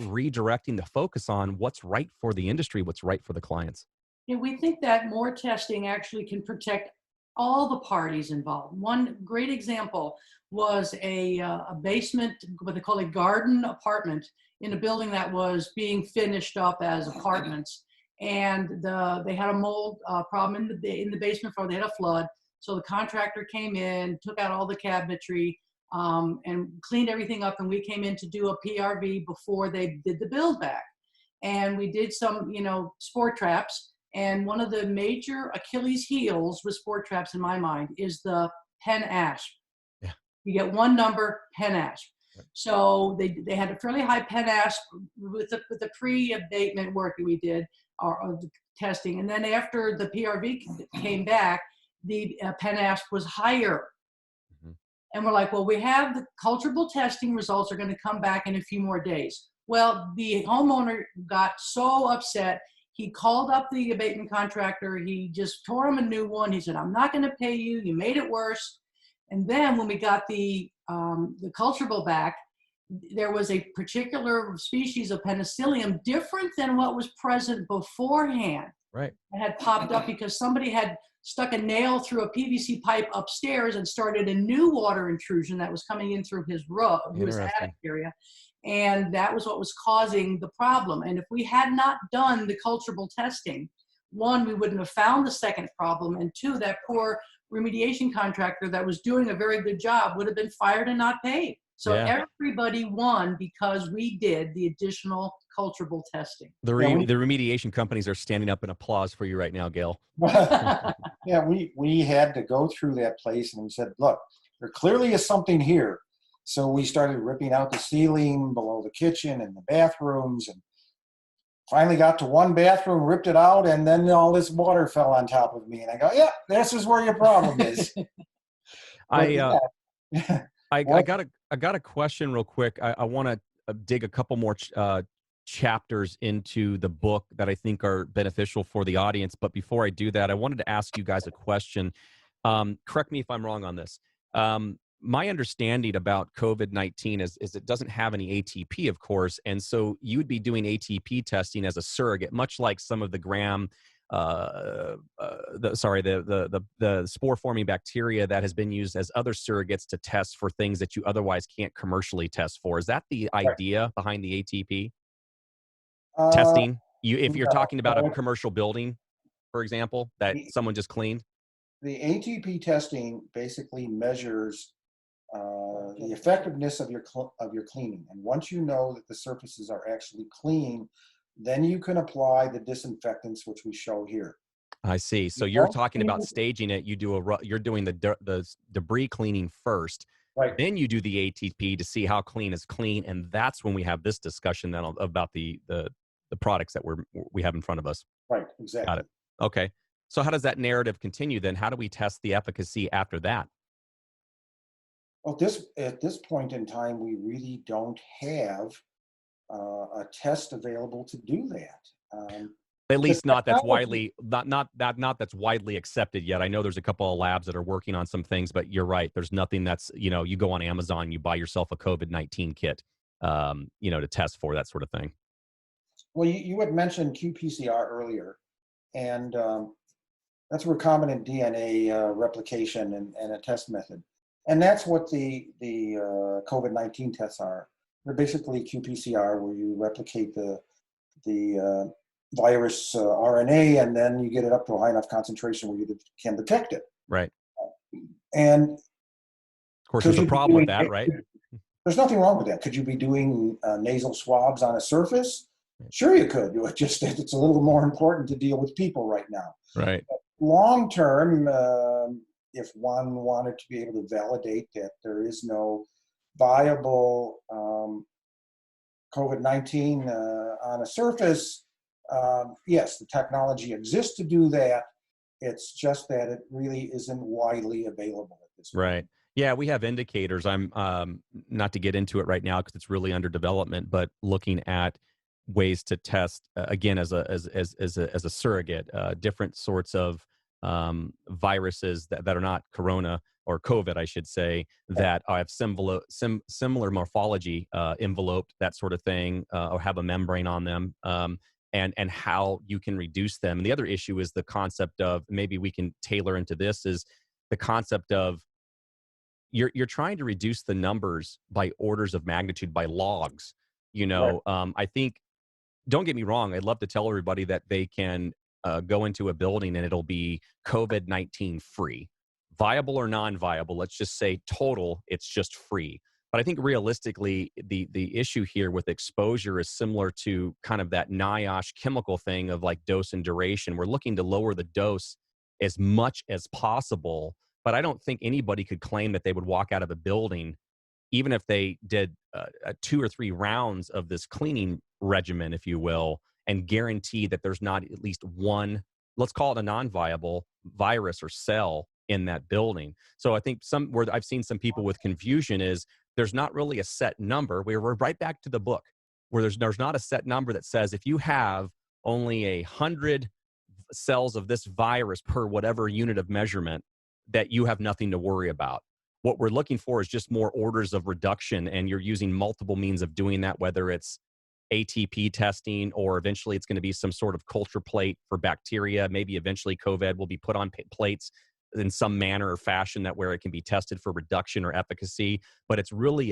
Speaker 2: redirecting the focus on what's right for the industry, what's right for the clients.
Speaker 4: Yeah, we think that more testing actually can protect all the parties involved. One great example was a basement, what they call a garden apartment, in a building that was being finished up as apartments. And they had a mold problem in the basement floor. They had a flood. So the contractor came in, took out all the cabinetry, and cleaned everything up. And we came in to do a PRV before they did the build back. And we did some, spore traps. And one of the major Achilles heels with spore traps, in my mind, is the pen asp.
Speaker 2: Yeah.
Speaker 4: You get one number, pen asp. Right. So they had a fairly high pen asp with the pre-abatement work that we did, or the testing. And then after the PRV came back, the pen asp was higher. Mm-hmm. And we're like, well, we have the culturable testing results are going to come back in a few more days. Well, the homeowner got so upset. He called up the abatement contractor. He just tore him a new one. He said, I'm not going to pay you. You made it worse. And then when we got the culturable back, there was a particular species of penicillium different than what was present beforehand.
Speaker 2: Right.
Speaker 4: It had popped up because somebody had stuck a nail through a PVC pipe upstairs and started a new water intrusion that was coming in through his his attic area. And that was what was causing the problem. And if we had not done the culturable testing, one, we wouldn't have found the second problem. And two, that poor remediation contractor that was doing a very good job would have been fired and not paid. So everybody won because we did the additional culturable testing.
Speaker 2: The remediation companies are standing up in applause for you right now, Gail.
Speaker 3: Yeah, we had to go through that place, and we said, look, there clearly is something here. So we started ripping out the ceiling below the kitchen and the bathrooms, and finally got to one bathroom, ripped it out, and then all this water fell on top of me. And I go, yeah, this is where your problem is.
Speaker 2: I got a question real quick. I want to dig a couple more chapters into the book that I think are beneficial for the audience. But before I do that, I wanted to ask you guys a question. Correct me if I'm wrong on this. My understanding about COVID-19 is it doesn't have any ATP, of course, and so you would be doing ATP testing as a surrogate, much like some of the the spore-forming bacteria that has been used as other surrogates to test for things that you otherwise can't commercially test for. Is that the idea behind the ATP testing? If you're talking about a commercial building, for example, that someone just cleaned?
Speaker 3: The ATP testing basically measures the effectiveness of your cleaning, and once you know that the surfaces are actually clean, then you can apply the disinfectants, which we show here.
Speaker 2: I see. So you're talking about staging it. You're doing the debris cleaning first,
Speaker 3: right?
Speaker 2: Then you do the ATP to see how clean is clean, and that's when we have this discussion then about the products that we have in front of us.
Speaker 3: Right. Exactly.
Speaker 2: Got it. Okay. So how does that narrative continue then? How do we test the efficacy after that?
Speaker 3: Well, at this point in time, we really don't have a test available to do that.
Speaker 2: At least not that's widely that's widely accepted yet. I know there's a couple of labs that are working on some things, but you're right. There's nothing that's, you go on Amazon, you buy yourself a COVID-19 kit, to test for that sort of thing.
Speaker 3: Well, you had mentioned qPCR earlier, and that's recombinant DNA replication and a test method. And that's what the COVID-19 tests are. They're basically qPCR, where you replicate the virus RNA, and then you get it up to a high enough concentration where you can detect it.
Speaker 2: Right.
Speaker 3: And
Speaker 2: of course, there's a problem with that, right?
Speaker 3: There's nothing wrong with that. Could you be doing nasal swabs on a surface? Sure, you could. It's a little more important to deal with people right now.
Speaker 2: Right.
Speaker 3: long term, if one wanted to be able to validate that there is no viable COVID-19 on a surface, yes, the technology exists to do that. It's just that it really isn't widely available at this point.
Speaker 2: Right. Yeah, we have indicators. I'm not to get into it right now because it's really under development, but looking at ways to test again as a surrogate, different sorts of viruses that are not corona or COVID, I should say, that have similar morphology, enveloped, that sort of thing, or have a membrane on them. And how you can reduce them. And the other issue is the concept of, maybe we can tailor into this, is the concept of you're trying to reduce the numbers by orders of magnitude, by logs.
Speaker 3: Right.
Speaker 2: I think, don't get me wrong, I'd love to tell everybody that they can go into a building and it'll be COVID-19 free. Viable or non-viable, let's just say total, it's just free. But I think realistically, the issue here with exposure is similar to kind of that NIOSH chemical thing of like dose and duration. We're looking to lower the dose as much as possible, but I don't think anybody could claim that they would walk out of a building, even if they did 2 or 3 rounds of this cleaning regimen, if you will, and guarantee that there's not at least one, let's call it a non-viable virus or cell in that building. So I think where I've seen some people with confusion is there's not really a set number. We're right back to the book where there's not a set number that says if you have only 100 cells of this virus per whatever unit of measurement, that you have nothing to worry about. What we're looking for is just more orders of reduction, and you're using multiple means of doing that, whether it's ATP testing, or eventually it's going to be some sort of culture plate for bacteria. Maybe eventually COVID will be put on plates in some manner or fashion that where it can be tested for reduction or efficacy. But it's really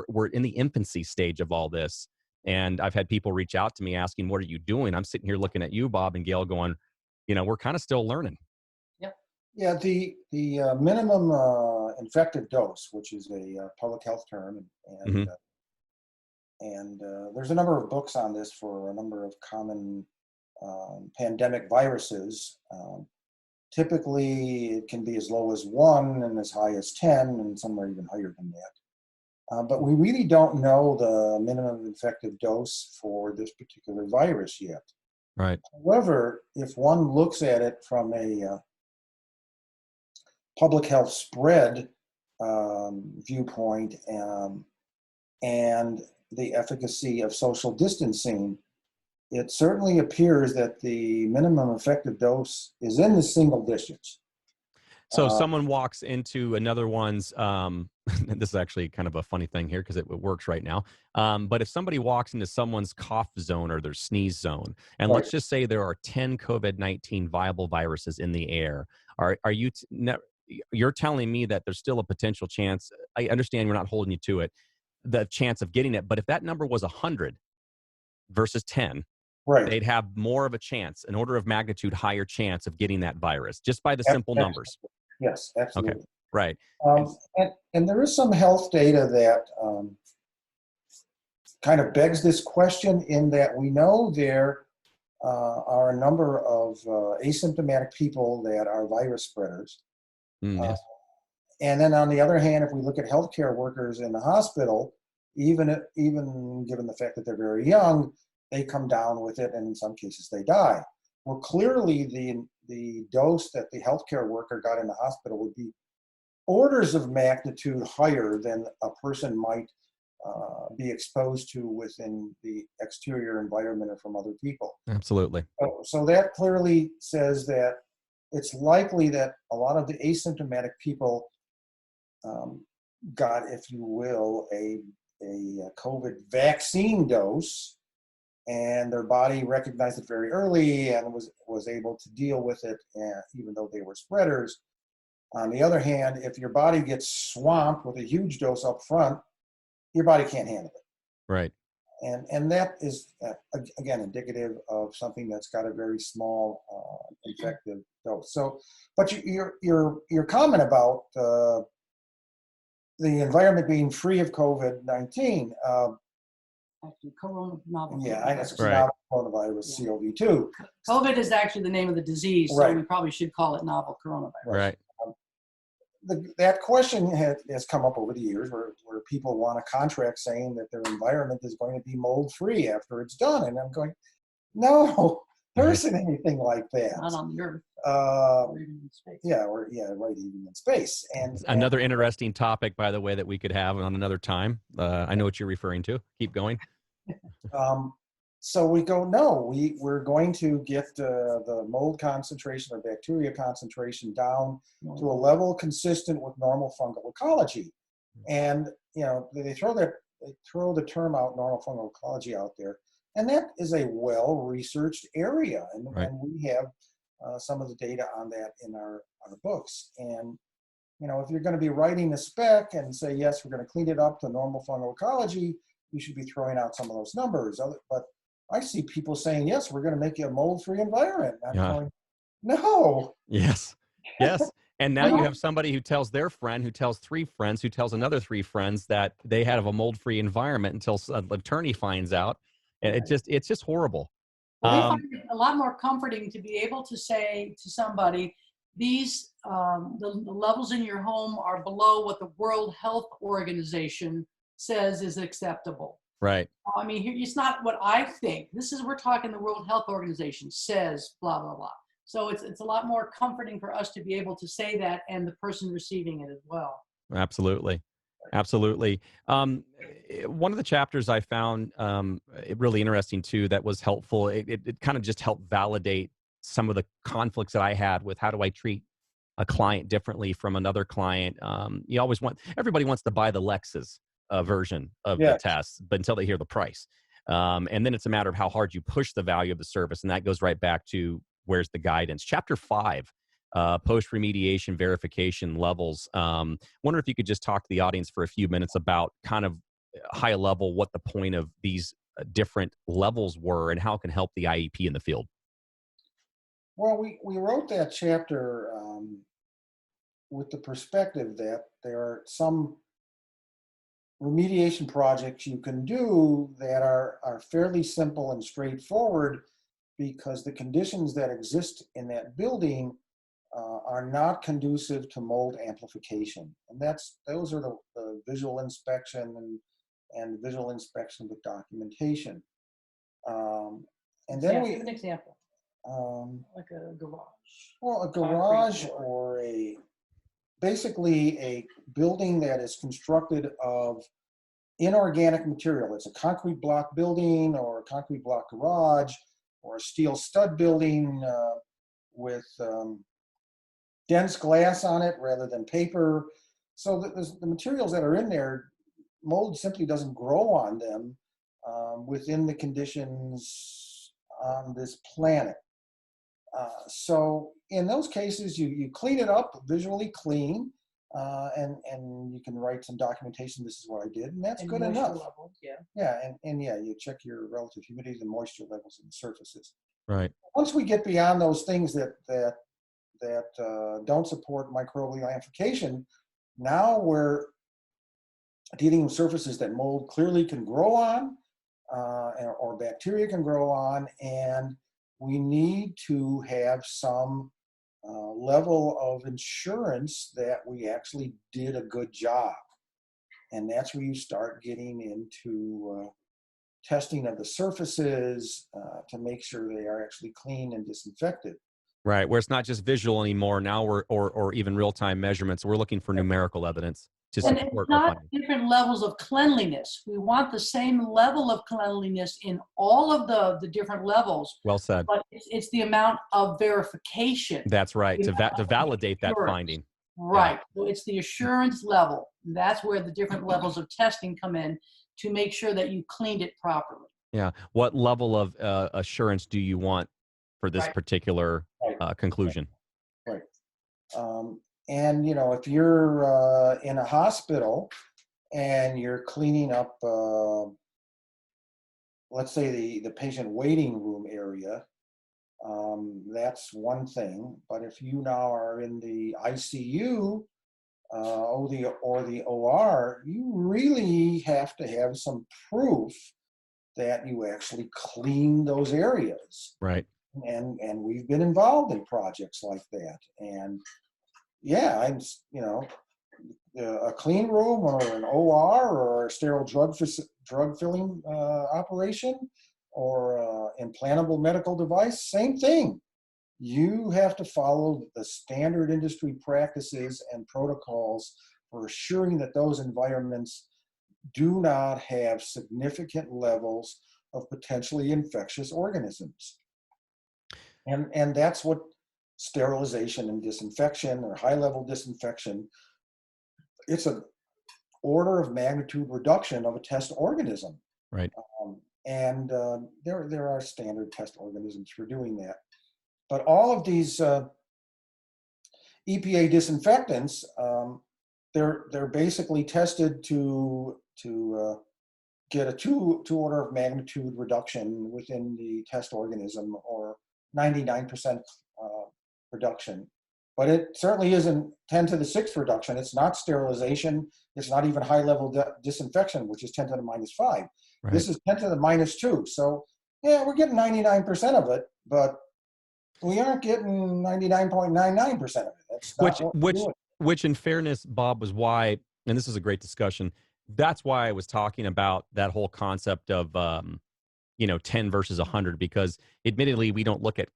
Speaker 2: we're in the infancy stage of all this. And I've had people reach out to me asking, what are you doing? I'm sitting here looking at you, Bob and Gail, going, we're kind of still learning.
Speaker 3: Yeah, the minimum infective dose, which is a public health term, and there's a number of books on this for a number of common pandemic viruses. Typically, it can be as low as 1 and as high as 10, and some are even higher than that. But we really don't know the minimum infective dose for this particular virus yet.
Speaker 2: Right.
Speaker 3: However, if one looks at it from a public health spread viewpoint and the efficacy of social distancing, it certainly appears that the minimum effective dose is in the single digits.
Speaker 2: So someone walks into another one's, this is actually kind of a funny thing here because it works right now. But if somebody walks into someone's cough zone or their sneeze zone, and let's just say there are 10 COVID-19 viable viruses in the air, you're telling me that there's still a potential chance. I understand we're not holding you to it, the chance of getting it. But if that number was 100 versus 10,
Speaker 3: right,
Speaker 2: they'd have more of a chance, an order of magnitude higher chance of getting that virus just by the simple numbers.
Speaker 3: Yes, absolutely.
Speaker 2: Okay, right.
Speaker 3: And there is some health data that kind of begs this question, in that we know there are a number of asymptomatic people that are virus spreaders.
Speaker 2: Yes.
Speaker 3: And then on the other hand, if we look at healthcare workers in the hospital, even given the fact that they're very young, they come down with it, and in some cases they die. Well, clearly the dose that the healthcare worker got in the hospital would be orders of magnitude higher than a person might be exposed to within the exterior environment or from other people.
Speaker 2: Absolutely.
Speaker 3: So that clearly says that it's likely that a lot of the asymptomatic people got, if you will, a COVID vaccine dose, and their body recognized it very early and was able to deal with it, even though they were spreaders. On the other hand, if your body gets swamped with a huge dose up front, your body can't handle it.
Speaker 2: Right.
Speaker 3: And that is, again, indicative of something that's got a very small infective dose. So, but your comment about the environment being free of COVID-19,
Speaker 4: Actually, novel.
Speaker 3: Yeah, I guess it's
Speaker 2: Right.
Speaker 3: novel coronavirus,
Speaker 4: Yeah.
Speaker 3: CoV-2.
Speaker 4: COVID is actually the name of the disease, so
Speaker 3: Right.
Speaker 4: we probably should call it novel coronavirus.
Speaker 2: Right.
Speaker 3: That question has come up over the years where people want a contract saying that their environment is going to be mold-free after it's done. And I'm going, no, there isn't anything like that.
Speaker 4: Not on the earth, or even in space.
Speaker 3: Right, even in space. And
Speaker 2: Another interesting topic, by the way, that we could have on another time. I know what you're referring to. Keep going.
Speaker 3: So we go, no, we're going to get the mold concentration or bacteria concentration down to a level consistent with normal fungal ecology. And, they throw the term out, normal fungal ecology, out there. And that is a well-researched area. And,
Speaker 2: Right.
Speaker 3: and we have some of the data on that in our books. And, if you're going to be writing a spec and say, yes, we're going to clean it up to normal fungal ecology, you should be throwing out some of those numbers. But I see people saying, yes, we're going to make you a mold-free environment. I'm going, no.
Speaker 2: Yes. Yes. And now you have somebody who tells their friend, who tells 3 friends, who tells another 3 friends that they have a mold-free environment until an attorney finds out. And it's just horrible.
Speaker 4: Well, we find it a lot more comforting to be able to say to somebody, these the levels in your home are below what the World Health Organization says is acceptable.
Speaker 2: Right.
Speaker 4: I mean, it's not what I think. We're talking the World Health Organization says blah, blah, blah. So it's a lot more comforting for us to be able to say that and the person receiving it as well.
Speaker 2: Absolutely. Absolutely. One of the chapters I found really interesting too, that was helpful. It kind of just helped validate some of the conflicts that I had with how do I treat a client differently from another client. Everybody wants to buy the Lexus version of the test, but until they hear the price. And then it's a matter of how hard you push the value of the service. And that goes right back to where's the guidance. Chapter 5, post-remediation verification levels. Wonder if you could just talk to the audience for a few minutes about kind of high level what the point of these different levels were and how it can help the IEP in the field.
Speaker 3: Well, we wrote that chapter with the perspective that there are some remediation projects you can do that are fairly simple and straightforward because the conditions that exist in that building are not conducive to mold amplification. And those are the visual inspection and visual inspection with documentation. And then
Speaker 4: give an example. Like a garage.
Speaker 3: Well, a garage or basically a building that is constructed of inorganic material. It's a concrete block building or a concrete block garage or a steel stud building with dense glass on it rather than paper. So the materials that are in there, mold simply doesn't grow on them within the conditions on this planet. So in those cases, you clean it up, visually clean, and you can write some documentation. This is what I did, and that's good enough.
Speaker 4: Levels,
Speaker 3: You check your relative humidity and moisture levels in the surfaces.
Speaker 2: Right.
Speaker 3: Once we get beyond those things that don't support microbial amplification, now we're dealing with surfaces that mold clearly can grow on, or bacteria can grow on, and we need to have some level of insurance that we actually did a good job. And that's where you start getting into testing of the surfaces to make sure they are actually clean and disinfected.
Speaker 2: Right, where it's not just visual anymore. Now or even real-time measurements. We're looking for numerical evidence to support
Speaker 4: and it's
Speaker 2: our
Speaker 4: not
Speaker 2: findings.
Speaker 4: different levels of cleanliness. We want the same level of cleanliness in all of the different levels.
Speaker 2: Well said.
Speaker 4: But it's the amount of verification.
Speaker 2: That's right, to validate that finding.
Speaker 4: Right. Yeah. So it's the assurance level. That's where the different levels of testing come in to make sure that you cleaned it properly.
Speaker 2: Yeah. What level of assurance do you want for this particular conclusion?
Speaker 3: Right. And, if you're in a hospital and you're cleaning up, let's say the patient waiting room area, that's one thing. But if you now are in the ICU or the OR, you really have to have some proof that you actually clean those areas.
Speaker 2: Right.
Speaker 3: And we've been involved in projects like that. And yeah, a clean room or an OR or a sterile drug filling operation or implantable medical device, same thing. You have to follow the standard industry practices and protocols for assuring that those environments do not have significant levels of potentially infectious organisms. And that's what sterilization and disinfection or high-level disinfection, it's an order of magnitude reduction of a test organism.
Speaker 2: Right.
Speaker 3: There are standard test organisms for doing that. But all of these EPA disinfectants, they're basically tested to get a two order of magnitude reduction within the test organism, or 99% reduction. But it certainly isn't 10 to the 6th reduction. It's not sterilization. It's not even high-level disinfection, which is 10 to the minus 5.
Speaker 2: Right.
Speaker 3: This is 10 to the minus 2. So yeah, we're getting 99% of it, but we aren't getting 99.99% of it. That's not what we're doing.
Speaker 2: Which in fairness, Bob, was why, and this is a great discussion, that's why I was talking about that whole concept of 10 versus 100, because admittedly we don't look at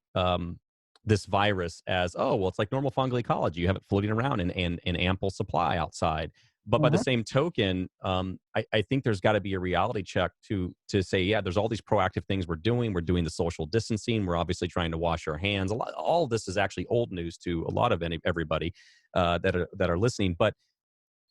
Speaker 2: this virus as, oh, well, it's like normal fungal ecology. You have it floating around in ample supply outside. But by the same token, I think there's got to be a reality check to say, yeah, there's all these proactive things we're doing. We're doing the social distancing. We're obviously trying to wash our hands. All of this is actually old news to a lot of everybody that are listening. But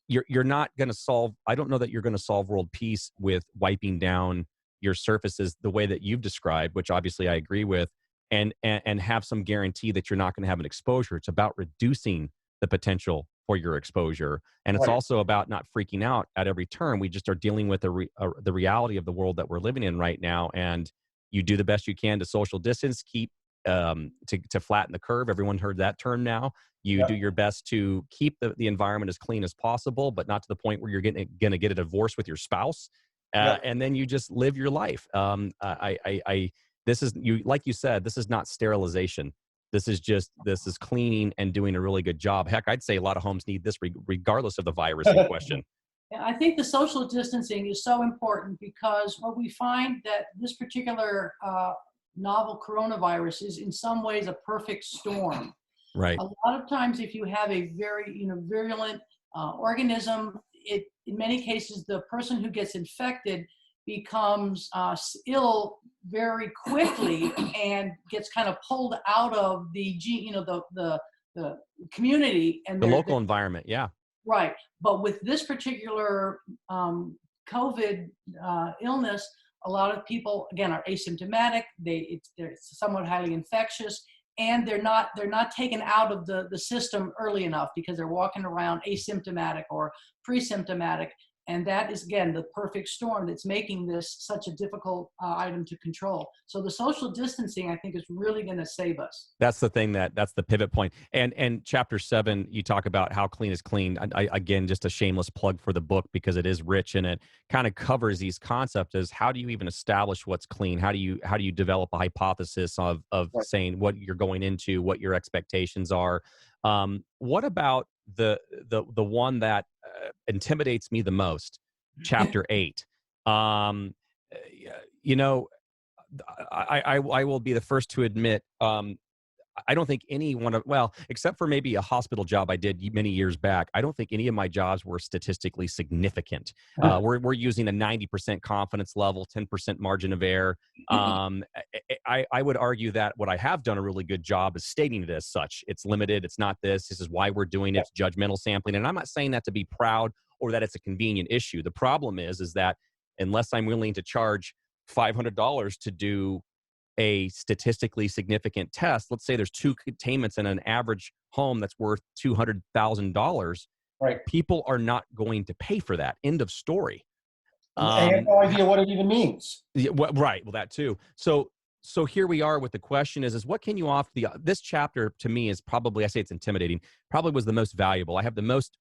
Speaker 2: you're not going to solve. I don't know that you're going to solve world peace with wiping down your surfaces the way that you've described, which obviously I agree with, and have some guarantee that you're not going to have an exposure. It's about reducing the potential for your exposure. And it's also about not freaking out at every turn. We just are dealing with the reality of the world that we're living in right now. And you do the best you can to social distance, keep to flatten the curve. Everyone heard that term now. You do your best to keep the environment as clean as possible, but not to the point where you're going to get a divorce with your spouse. And then you just live your life. This is, like you said, this is not sterilization. This is cleaning and doing a really good job. Heck, I'd say a lot of homes need this regardless of the virus in question.
Speaker 4: Yeah, I think the social distancing is so important, because what we find that this particular novel coronavirus is in some ways a perfect storm.
Speaker 2: Right.
Speaker 4: A lot of times, if you have a very virulent organism, in many cases the person who gets infected becomes ill very quickly and gets kind of pulled out of the community and
Speaker 2: the local environment. Yeah.
Speaker 4: Right. But with this particular COVID illness, a lot of people, again, are asymptomatic. They're somewhat highly infectious, and they're not taken out of the system early enough because they're walking around asymptomatic or pre-symptomatic. And that is, again, the perfect storm that's making this such a difficult item to control. So the social distancing, I think, is really going to save us.
Speaker 2: That's the thing that's the pivot point. And chapter 7, you talk about how clean is clean. I again, just a shameless plug for the book, because it is rich and it kind of covers these concepts as how do you even establish what's clean? How do you develop a hypothesis of saying what you're going into, what your expectations are? What about the one that intimidates me the most, chapter 8? I will be the first to admit, I don't think except for maybe a hospital job I did many years back, I don't think any of my jobs were statistically significant. We're using a 90% confidence level, 10% margin of error. I would argue that what I have done a really good job is stating it as such. It's limited. It's not this. This is why we're doing it. It's judgmental sampling. And I'm not saying that to be proud or that it's a convenient issue. The problem is that unless I'm willing to charge $500 to do a statistically significant test, let's say there's 2 containments in an average home that's worth $200,000.
Speaker 3: Right.
Speaker 2: People are not going to pay for that. End of story.
Speaker 3: I have no idea what it even means.
Speaker 2: Yeah, right. Well, that too. So here we are with the question is what can you offer? This chapter to me is probably, I say it's intimidating, probably was the most valuable. I have the most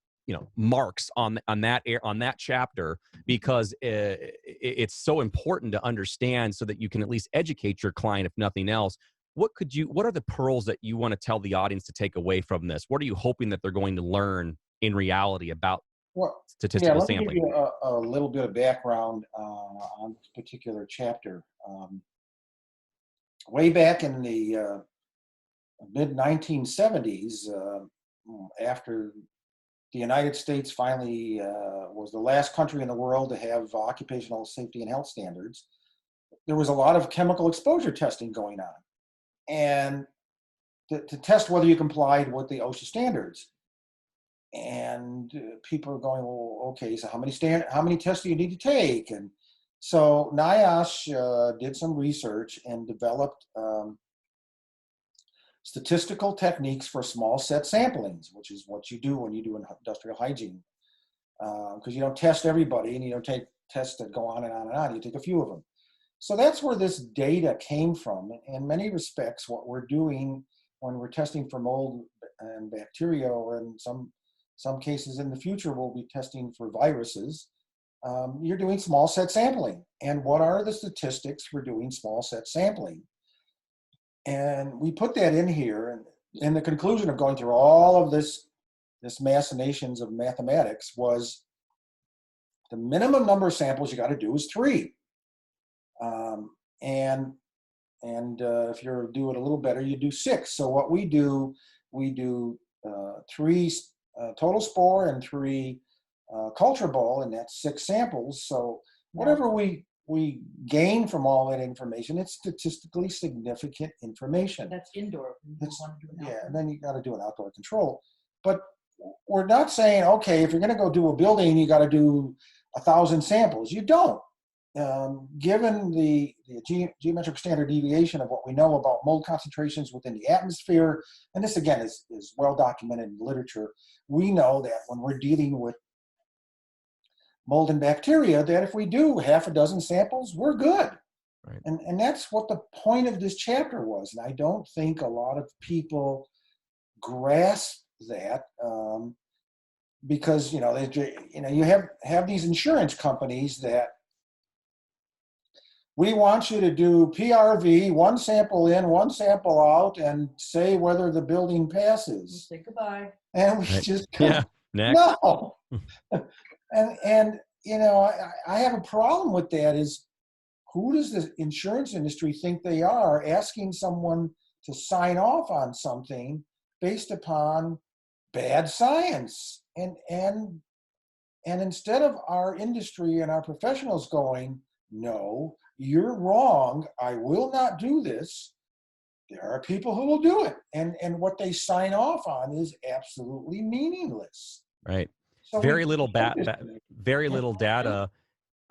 Speaker 2: marks on that chapter, because it's so important to understand, so that you can at least educate your client, if nothing else. What are the pearls that you want to tell the audience to take away from this? What are you hoping that they're going to learn in reality about statistical
Speaker 3: let me
Speaker 2: sampling?
Speaker 3: give you a little bit of background on this particular chapter. Way back in the mid-1970s, after the United States finally was the last country in the world to have occupational safety and health standards, there was a lot of chemical exposure testing going on, and to test whether you complied with the OSHA standards. And people are going, well, okay, so how many tests do you need to take? And so NIOSH did some research and developed statistical techniques for small set samplings, which is what you do when you do industrial hygiene. Because you don't test everybody, and you don't take tests that go on and on and on. You take a few of them. So that's where this data came from. In many respects, what we're doing when we're testing for mold and bacteria, or in some cases in the future, we'll be testing for viruses. You're doing small set sampling. And what are the statistics for doing small set sampling? And we put that in here, and in the conclusion of going through all of this machinations of mathematics was the minimum number of samples you got to do is 3. And if you're doing a little better, you do 6. So what we do 3 total spore and 3 culture bowl, and that's 6 samples. So whatever we gain from all that information, it's statistically significant information.
Speaker 4: That's indoor.
Speaker 3: And then you got to do an outdoor control. But we're not saying, okay, if you're going to go do a building, you got to do 1,000 samples. You don't. Given the geometric standard deviation of what we know about mold concentrations within the atmosphere, and this again is well documented in literature, we know that when we're dealing with mold and bacteria, that if we do half a dozen samples, we're good.
Speaker 2: Right.
Speaker 3: And that's what the point of this chapter was. And I don't think a lot of people grasp that, because you have these insurance companies that we want you to do PRV, 1 sample in, 1 sample out, and say whether the building passes.
Speaker 4: Say goodbye.
Speaker 3: And we just
Speaker 2: next.
Speaker 3: No. And I have a problem with that. Is who does the insurance industry think they are, asking someone to sign off on something based upon bad science? And instead of our industry and our professionals going, no, you're wrong, I will not do this, there are people who will do it. And what they sign off on is absolutely meaningless.
Speaker 2: Right.
Speaker 3: So
Speaker 2: very little data,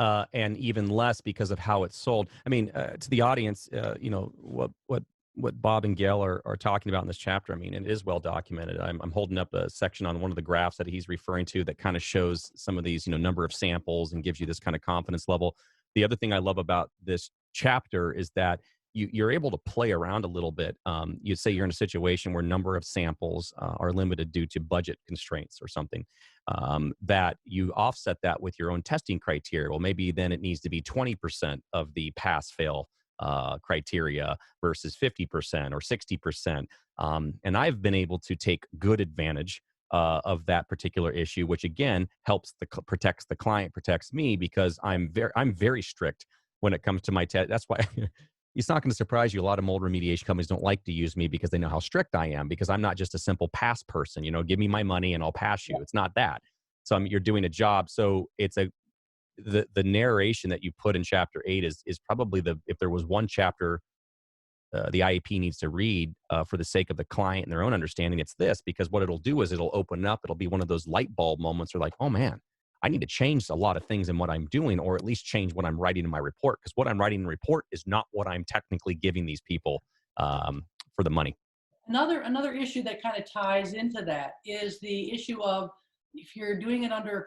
Speaker 2: and even less because of how it's sold. I mean, to the audience, what Bob and Gail are talking about in this chapter, I mean, it is well documented. I'm holding up a section on one of the graphs that he's referring to that kind of shows some of these, number of samples and gives you this kind of confidence level. The other thing I love about this chapter is that you're able to play around a little bit. You say you're in a situation where number of samples are limited due to budget constraints or something, that you offset that with your own testing criteria. Well, maybe then it needs to be 20% of the pass-fail criteria versus 50% or 60%. And I've been able to take good advantage of that particular issue, which again helps protects the client, protects me, because I'm very strict when it comes to my test. That's why it's not going to surprise you. A lot of mold remediation companies don't like to use me because they know how strict I am, because I'm not just a simple pass person. Give me my money and I'll pass you. It's not that. So you're doing a job. So it's the narration that you put in chapter 8 is probably if there was one chapter the IEP needs to read for the sake of the client and their own understanding, it's this, because what it'll do is it'll open up. It'll be one of those light bulb moments where like, oh man, I need to change a lot of things in what I'm doing, or at least change what I'm writing in my report, because what I'm writing in the report is not what I'm technically giving these people for the money.
Speaker 4: Another issue that kind of ties into that is the issue of, if you're doing it under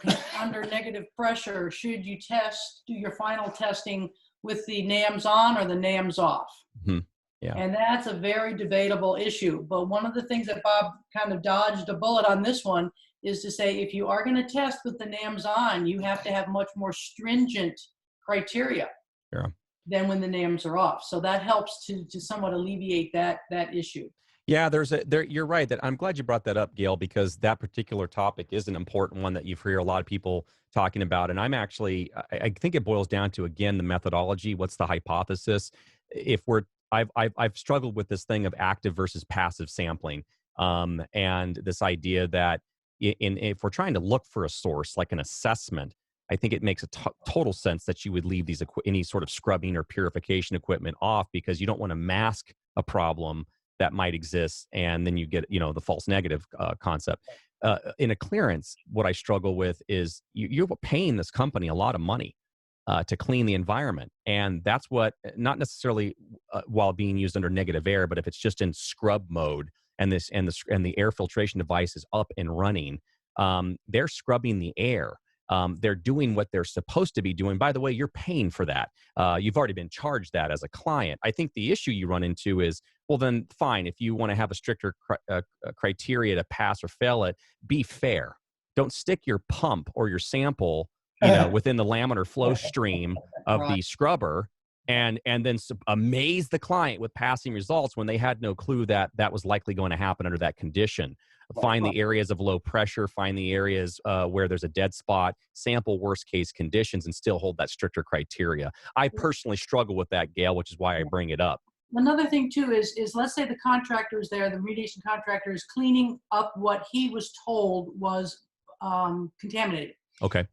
Speaker 4: negative pressure, should you do your final testing with the NAMs on or the NAMs off?
Speaker 2: Mm-hmm. Yeah.
Speaker 4: And that's a very debatable issue. But one of the things that Bob kind of dodged a bullet on this one is to say, if you are going to test with the NAMs on, you have to have much more stringent criteria than when the NAMs are off. So that helps to somewhat alleviate that issue.
Speaker 2: Yeah, you're right. That I'm glad you brought that up, Gail, because that particular topic is an important one that you hear a lot of people talking about. And I'm actually, I think it boils down to, again, the methodology. What's the hypothesis? I've struggled with this thing of active versus passive sampling, and this idea that if we're trying to look for a source like an assessment, I think it makes total sense that you would leave any sort of scrubbing or purification equipment off, because you don't want to mask a problem that might exist, and then you get the false negative concept. In a clearance, what I struggle with is you're paying this company a lot of money to clean the environment, and that's what, not necessarily while being used under negative air, but if it's just in scrub mode and the air filtration device is up and running, they're scrubbing the air. They're doing what they're supposed to be doing. By the way, you're paying for that. You've already been charged that as a client. I think the issue you run into is, well, then fine. If you want to have a stricter criteria to pass or fail it, be fair. Don't stick your pump or your sample, within the laminar flow stream of the scrubber, and then amaze the client with passing results when they had no clue that that was likely going to happen under that condition. Find the areas of low pressure, find the areas where there's a dead spot, sample worst case conditions, and still hold that stricter criteria. I personally struggle with that, Gail, which is why I bring it up.
Speaker 4: Another thing too is let's say the contractor is there, the remediation contractor is cleaning up what he was told was contaminated.
Speaker 2: Okay.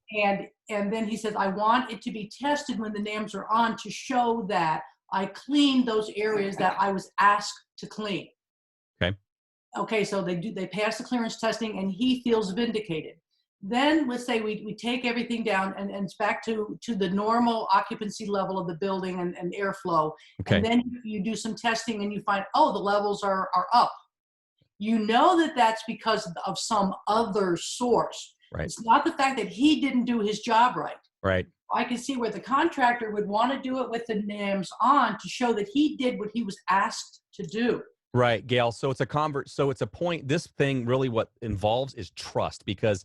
Speaker 4: And then he says, I want it to be tested when the NAMs are on to show that I cleaned those areas that I was asked to clean. Okay, so they pass the clearance testing and he feels vindicated. Then let's say we take everything down and it's back to the normal occupancy level of the building and airflow. Okay. And then you do some testing and you find, oh, the levels are up. You know that's because of some other source. Right. It's not the fact that he didn't do his job right. Right. I can see where the contractor would want to do it with the NAMs on to show that he did what he was asked to do.
Speaker 2: Right, Gail. So it's a point. This thing really what involves is trust, because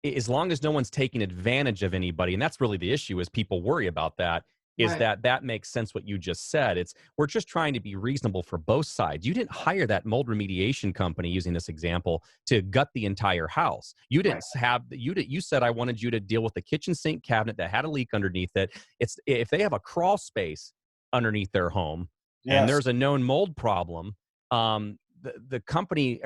Speaker 2: as long as no one's taking advantage of anybody, and that's really the issue, is people worry about that, is right. that makes sense what you just said. We're just trying to be reasonable for both sides. You didn't hire that mold remediation company, using this example, to gut the entire house. You didn't you said, I wanted you to deal with the kitchen sink cabinet that had a leak underneath it. If they have a crawl space underneath their home, yes, and there's a known mold problem, the company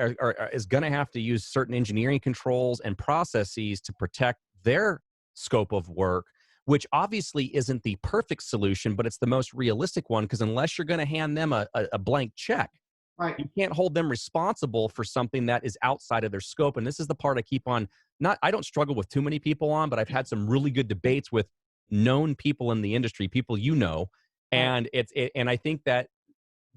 Speaker 2: is going to have to use certain engineering controls and processes to protect their scope of work, which obviously isn't the perfect solution, but it's the most realistic one, because unless you're going to hand them a blank check, right, you can't hold them responsible for something that is outside of their scope. And this is the part I keep on, I don't struggle with too many people on, but I've had some really good debates with known people in the industry, people and and I think that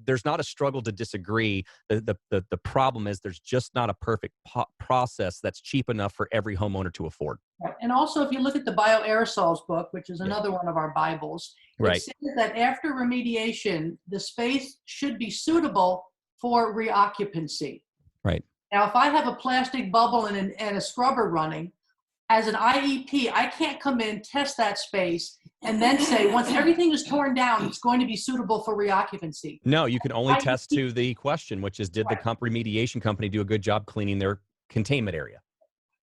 Speaker 2: there's not a struggle to disagree. The problem is there's just not a perfect process that's cheap enough for every homeowner to afford.
Speaker 4: And also, if you look at the bioaerosols book, which is another one of our Bibles, it says that after remediation, the space should be suitable for reoccupancy. Right. Now, if I have a plastic bubble and a scrubber running, as an IEP, I can't come in, test that space, and then say, once everything is torn down, it's going to be suitable for reoccupancy.
Speaker 2: No, you can only test to the question, which is, did the remediation company do a good job cleaning their containment area?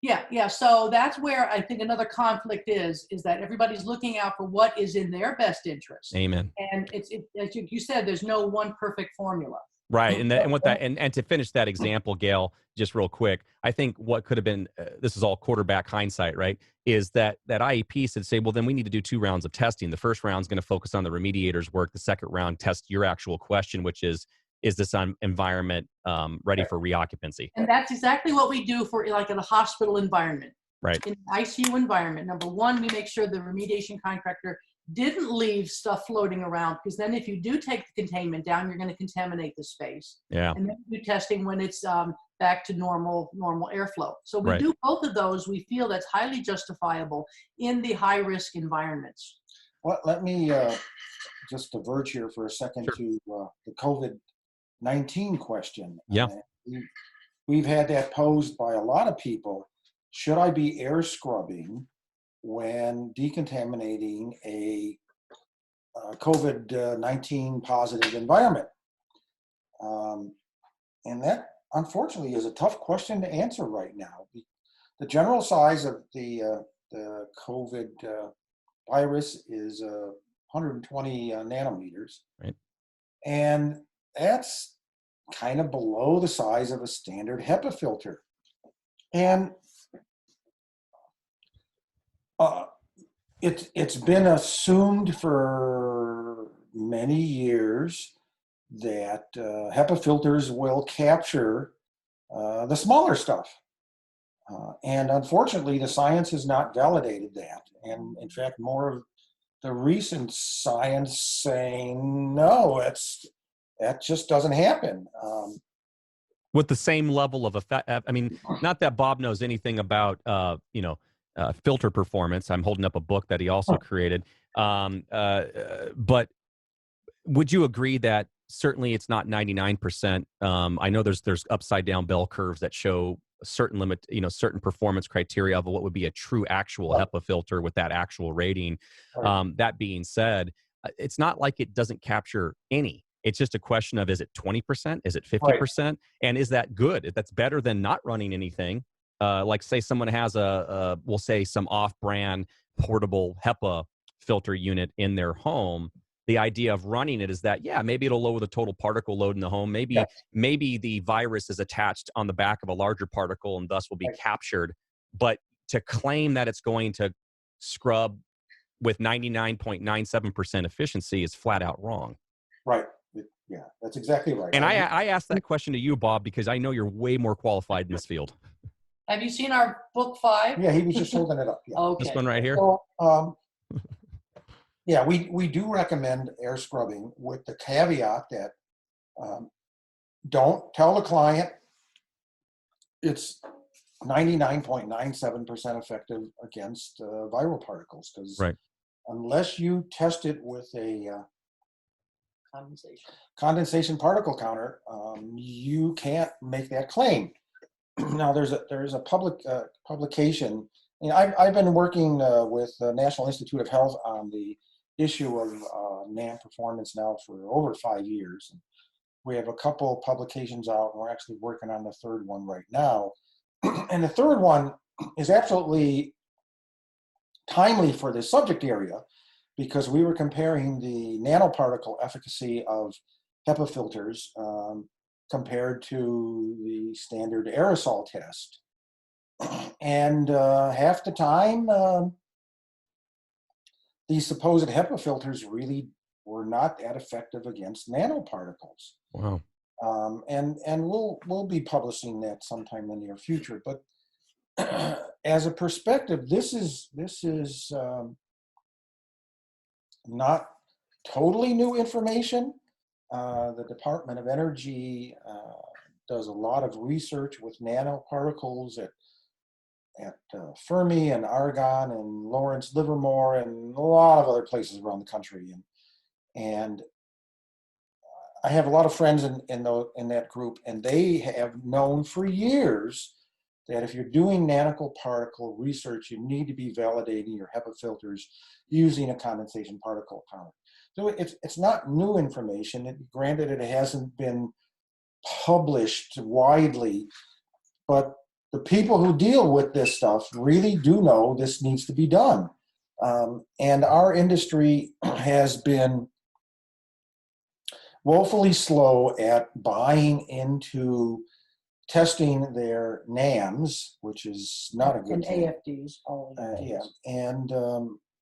Speaker 4: Yeah. So that's where I think another conflict is that everybody's looking out for what is in their best interest.
Speaker 2: Amen.
Speaker 4: And it's as you said, there's no one perfect formula.
Speaker 2: Right, and to finish that example, Gail, just real quick, I think what could have been, this is all quarterback hindsight, right, is that IEP said, say, well, then we need to do 2 rounds of testing. The first round is going to focus on the remediator's work. The second round tests your actual question, which is this environment ready for reoccupancy?
Speaker 4: And that's exactly what we do for, like, in a hospital environment.
Speaker 2: Right.
Speaker 4: In an ICU environment, number one, we make sure the remediation contractor didn't leave stuff floating around, because then if you do take the containment down, you're going to contaminate the space. Yeah. And then we do testing when it's back to normal airflow. So we do both of those. We feel that's highly justifiable in the high risk environments.
Speaker 3: Well, let me just diverge here for a second to the COVID-19 question.
Speaker 2: Yeah.
Speaker 3: We've had that posed by a lot of people. should I be air scrubbing when decontaminating a COVID-19 positive environment? And that, unfortunately, is a tough question to answer right now. The general size of the COVID virus is 120 nanometers.
Speaker 2: Right.
Speaker 3: And that's kind of below the size of a standard HEPA filter. And it's been assumed for many years that HEPA filters will capture the smaller stuff. And unfortunately, the science has not validated that. And in fact, more of the recent science saying, no, that just doesn't happen.
Speaker 2: With the same level of effect. I mean, not that Bob knows anything about, filter performance. I'm holding up a book that he also created. But would you agree that certainly it's not 99%? I know there's upside down bell curves that show certain certain performance criteria of what would be a true actual HEPA filter with that actual rating. That being said, it's not like it doesn't capture any. It's just a question of, is it 20%? Is it 50%? Right. And is that good? That's better than not running anything. Like say someone has we'll say some off-brand portable HEPA filter unit in their home. The idea of running it is that, yeah, maybe it'll lower the total particle load in the home. Maybe the virus is attached on the back of a larger particle and thus will be captured. But to claim that it's going to scrub with 99.97% efficiency is flat out wrong.
Speaker 3: Right. Yeah, that's exactly right.
Speaker 2: And I asked that question to you, Bob, because I know you're way more qualified in this field.
Speaker 4: Have you seen our book 5?
Speaker 3: Yeah, he was just holding it up. Yeah.
Speaker 4: Okay.
Speaker 2: This one right here?
Speaker 3: So, yeah, we do recommend air scrubbing with the caveat that don't tell the client it's 99.97% effective against viral particles, because unless you test it with a condensation particle counter, you can't make that claim. Now there's a public publication. You know, I've been working with the National Institute of Health on the issue of NAM performance now for over 5 years. And we have a couple publications out, and we're actually working on the third one right now. And the third one is absolutely timely for this subject area, because we were comparing the nanoparticle efficacy of HEPA filters compared to the standard aerosol test. And half the time, these supposed HEPA filters really were not that effective against nanoparticles.
Speaker 2: Wow.
Speaker 3: And we'll be publishing that sometime in the near future. But as a perspective, this is not totally new information. The Department of Energy does a lot of research with nanoparticles at Fermi and Argonne and Lawrence Livermore and a lot of other places around the country. And I have a lot of friends in that group, and they have known for years that if you're doing nanoparticle research, you need to be validating your HEPA filters using a condensation particle counter. So it's not new information. Granted, it hasn't been published widely, but the people who deal with this stuff really do know this needs to be done. And our industry has been woefully slow at buying into testing their NAMs, which is not a good thing.
Speaker 4: And AFDs. All of
Speaker 3: Yeah, and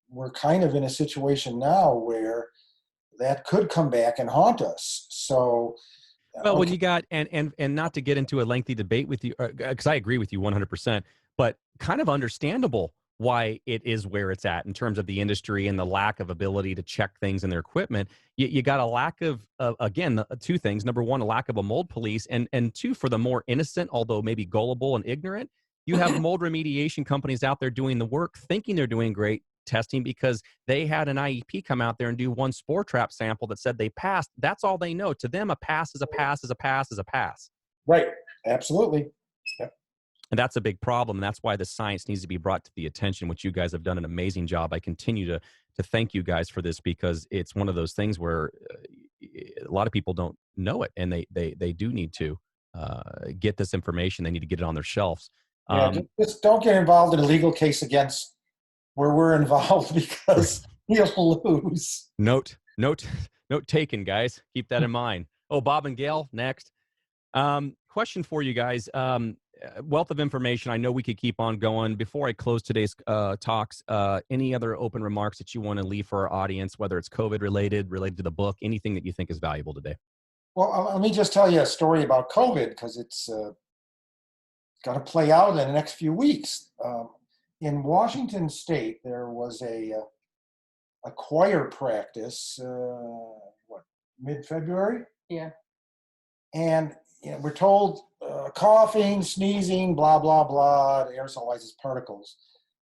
Speaker 3: we're kind of in a situation now where that could come back and haunt us. So,
Speaker 2: well, when you got and not to get into a lengthy debate with you, because I agree with you 100%, but kind of understandable why it is where it's at in terms of the industry and the lack of ability to check things in their equipment. You got a lack of again, two things. Number one, a lack of a mold police, and two, for the more innocent, although maybe gullible and ignorant, you have mold remediation companies out there doing the work, thinking they're doing great testing because they had an IEP come out there and do one spore trap sample that said they passed. That's all they know. To them, a pass is a pass is a pass is a pass.
Speaker 3: Right. Absolutely. Yep.
Speaker 2: And that's a big problem. And that's why the science needs to be brought to the attention, which you guys have done an amazing job. I continue to thank you guys for this, because it's one of those things where a lot of people don't know it, and they do need to get this information. They need to get it on their shelves.
Speaker 3: Yeah, just don't get involved in a legal case against where we're involved, because you'll lose.
Speaker 2: Note taken, guys. Keep that in mind. Oh, Bob and Gail, next. Question for you guys. Wealth of information. I know we could keep on going. Before I close today's talks, any other open remarks that you want to leave for our audience, whether it's COVID related to the book, anything that you think is valuable today?
Speaker 3: Well, let me just tell you a story about COVID, because it's got to play out in the next few weeks. In Washington State, there was a choir practice, mid-February?
Speaker 4: Yeah.
Speaker 3: And we're told coughing, sneezing, blah, blah, blah, it aerosolizes particles.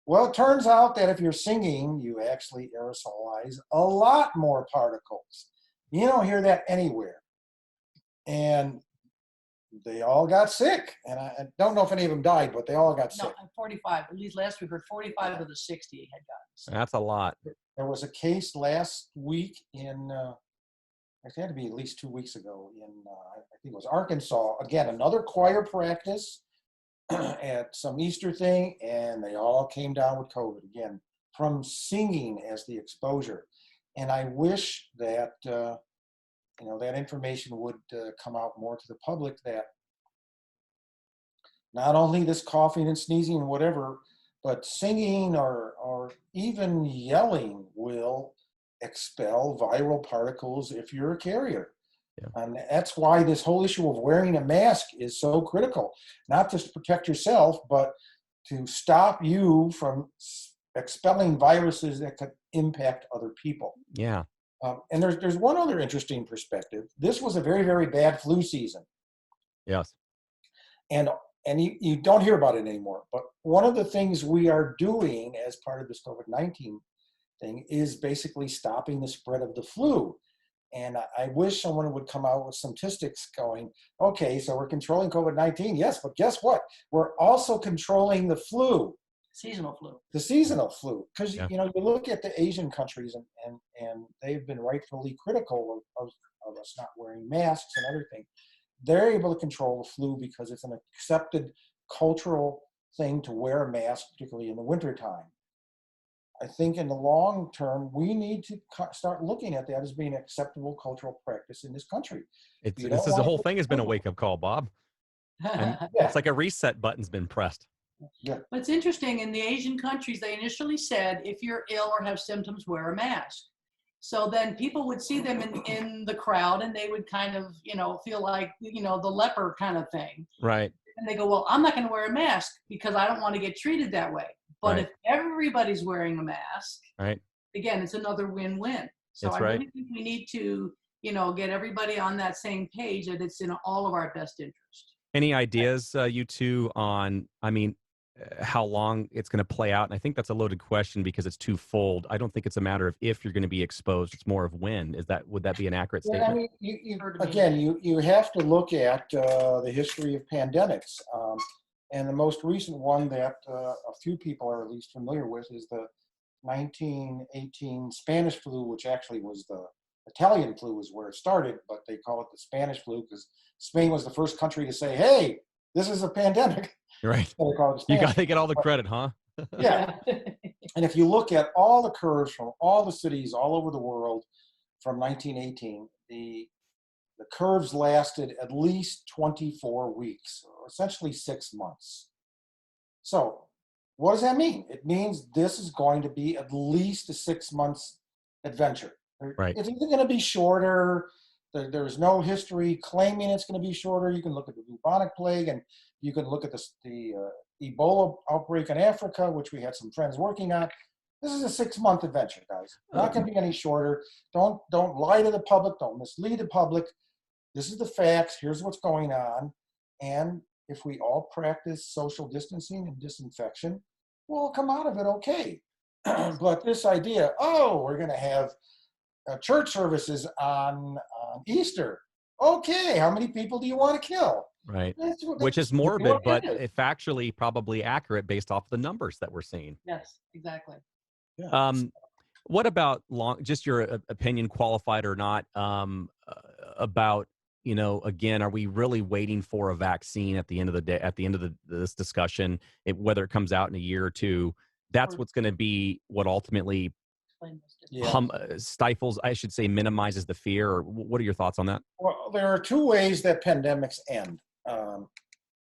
Speaker 3: Well, it turns out that if you're singing, you actually aerosolize a lot more particles. You don't hear that anywhere. And they all got sick. And I don't know if any of them died, but they all got sick.
Speaker 4: No, 45. At least last we heard 45 of the 60 had gotten sick.
Speaker 2: That's a lot.
Speaker 3: There was a case last week in, it had to be at least 2 weeks ago in, I think it was Arkansas. Again, another choir practice at some Easter thing, and they all came down with COVID again from singing as the exposure. And I wish that, that information would come out more to the public, that not only this coughing and sneezing and whatever, but singing or even yelling will expel viral particles if you're a carrier. Yeah. And that's why this whole issue of wearing a mask is so critical, not just to protect yourself, but to stop you from expelling viruses that could impact other people.
Speaker 2: Yeah.
Speaker 3: And there's one other interesting perspective. This was a very, very bad flu season.
Speaker 2: Yes.
Speaker 3: And you don't hear about it anymore. But one of the things we are doing as part of this COVID-19 thing is basically stopping the spread of the flu. And I wish someone would come out with some statistics going, okay, so we're controlling COVID-19. Yes, but guess what? We're also controlling the flu.
Speaker 4: Seasonal flu.
Speaker 3: The seasonal flu. Because,
Speaker 2: Yeah.
Speaker 3: you look at the Asian countries and they've been rightfully critical of us not wearing masks and other things. They're able to control the flu because it's an accepted cultural thing to wear a mask, particularly in the wintertime. I think in the long term, we need to start looking at that as being an acceptable cultural practice in this country.
Speaker 2: The whole thing has been a wake-up call, Bob. And it's like a reset button's been pressed.
Speaker 3: Yeah.
Speaker 4: But it's interesting, in the Asian countries, they initially said, if you're ill or have symptoms, wear a mask. So then people would see them in the crowd, and they would kind of, feel like, the leper kind of thing.
Speaker 2: Right.
Speaker 4: And they go, well, I'm not going to wear a mask because I don't want to get treated that way. But
Speaker 2: Right.
Speaker 4: if everybody's wearing a mask,
Speaker 2: right,
Speaker 4: again, it's another win-win. So
Speaker 2: That's
Speaker 4: I
Speaker 2: right.
Speaker 4: really think we need to, get everybody on that same page, that it's in all of our best interest.
Speaker 2: Any ideas, you two, on, how long it's going to play out? And I think that's a loaded question because it's twofold. I don't think it's a matter of if you're going to be exposed. It's more of when. Would that be an accurate statement?
Speaker 3: You have to look at the history of pandemics. And the most recent one that a few people are at least familiar with is the 1918 Spanish flu, which actually was the Italian flu is where it started, but they call it the Spanish flu because Spain was the first country to say, hey, this is a pandemic.
Speaker 2: Right.
Speaker 3: So they call it the
Speaker 2: You
Speaker 3: Spanish
Speaker 2: got to get all the credit, huh?
Speaker 3: Yeah. And if you look at all the curves from all the cities all over the world from 1918, the curves lasted at least 24 weeks, or essentially 6 months. So what does that mean? It means this is going to be at least a 6 months adventure.
Speaker 2: Right.
Speaker 3: It's either going to be shorter. There's no history claiming it's going to be shorter. You can look at the bubonic plague, and you can look at the Ebola outbreak in Africa, which we had some friends working on. This is a 6 month adventure, guys. Not going to be any shorter. Don't lie to the public. Don't mislead the public. This is the facts. Here's what's going on. And if we all practice social distancing and disinfection, we'll come out of it okay. But this idea, we're going to have church services on Easter. Okay, how many people do you want to kill?
Speaker 2: Right.
Speaker 3: That's
Speaker 2: Which is
Speaker 3: what
Speaker 2: morbid,
Speaker 3: it
Speaker 2: but
Speaker 3: is.
Speaker 2: factually probably accurate based off the numbers that we're seeing.
Speaker 4: Yes, exactly.
Speaker 3: Yeah.
Speaker 2: What about just your opinion, qualified or not, about, again, are we really waiting for a vaccine at the end of the day, at the end of this discussion, whether it comes out in a year or two? That's
Speaker 4: Or
Speaker 2: what's going to be what ultimately
Speaker 4: explain this differently.
Speaker 3: Yeah.
Speaker 2: stifles, I should say, minimizes the fear. Or what are your thoughts on that?
Speaker 3: Well, there are two ways that pandemics end.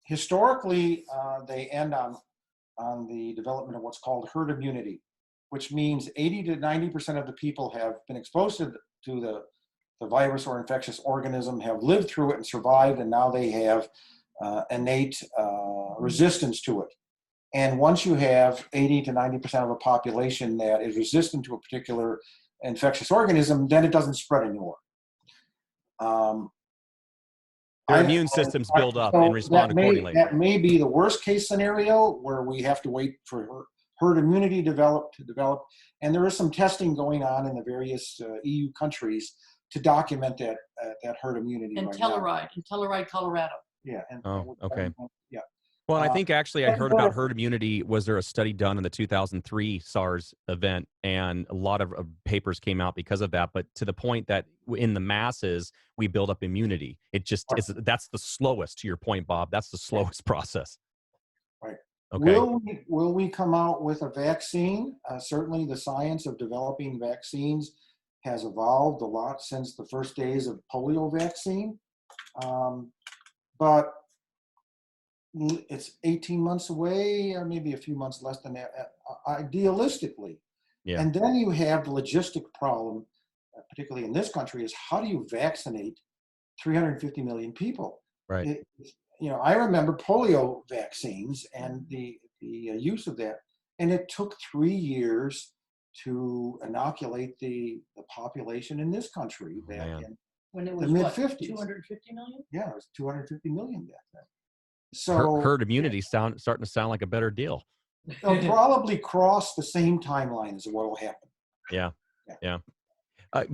Speaker 3: Historically, they end on the development of what's called herd immunity, which means 80 to 90% of the people have been exposed to the virus or infectious organism, have lived through it and survived, and now they have innate resistance to it. And once you have 80 to 90% of a population that is resistant to a particular infectious organism, then it doesn't spread anymore.
Speaker 2: Their immune systems build up and respond accordingly.
Speaker 3: That may be the worst case scenario, where we have to wait for herd immunity to develop. And there is some testing going on in the various EU countries to document that herd immunity.
Speaker 4: And
Speaker 3: right
Speaker 4: Telluride, Colorado.
Speaker 3: now. Yeah.
Speaker 2: Okay.
Speaker 3: Yeah.
Speaker 2: Well, I think actually I heard
Speaker 3: but-
Speaker 2: about herd immunity. Was there a study done in the 2003 SARS event? And a lot of papers came out because of that. But to the point that in the masses, we build up immunity. It just is, that's the slowest, to your point, Bob. That's the slowest process.
Speaker 3: Right.
Speaker 2: Okay.
Speaker 3: Will we come out with a vaccine? Certainly the science of developing vaccines has evolved a lot since the first days of polio vaccine. But it's 18 months away, or maybe a few months less than that, idealistically.
Speaker 2: Yeah.
Speaker 3: And then you have the logistic problem, particularly in this country, is how do you vaccinate 350 million people?
Speaker 2: Right.
Speaker 3: I remember polio vaccines and the use of that, and it took 3 years to inoculate the population in this country back in
Speaker 4: When it
Speaker 3: the
Speaker 4: was
Speaker 3: mid-50s.
Speaker 4: 250 million?
Speaker 3: Yeah, it was 250 million back then. So
Speaker 2: Herd immunity starting to sound like a better deal.
Speaker 3: they'll probably cross the same timeline as what will happen.
Speaker 2: Yeah.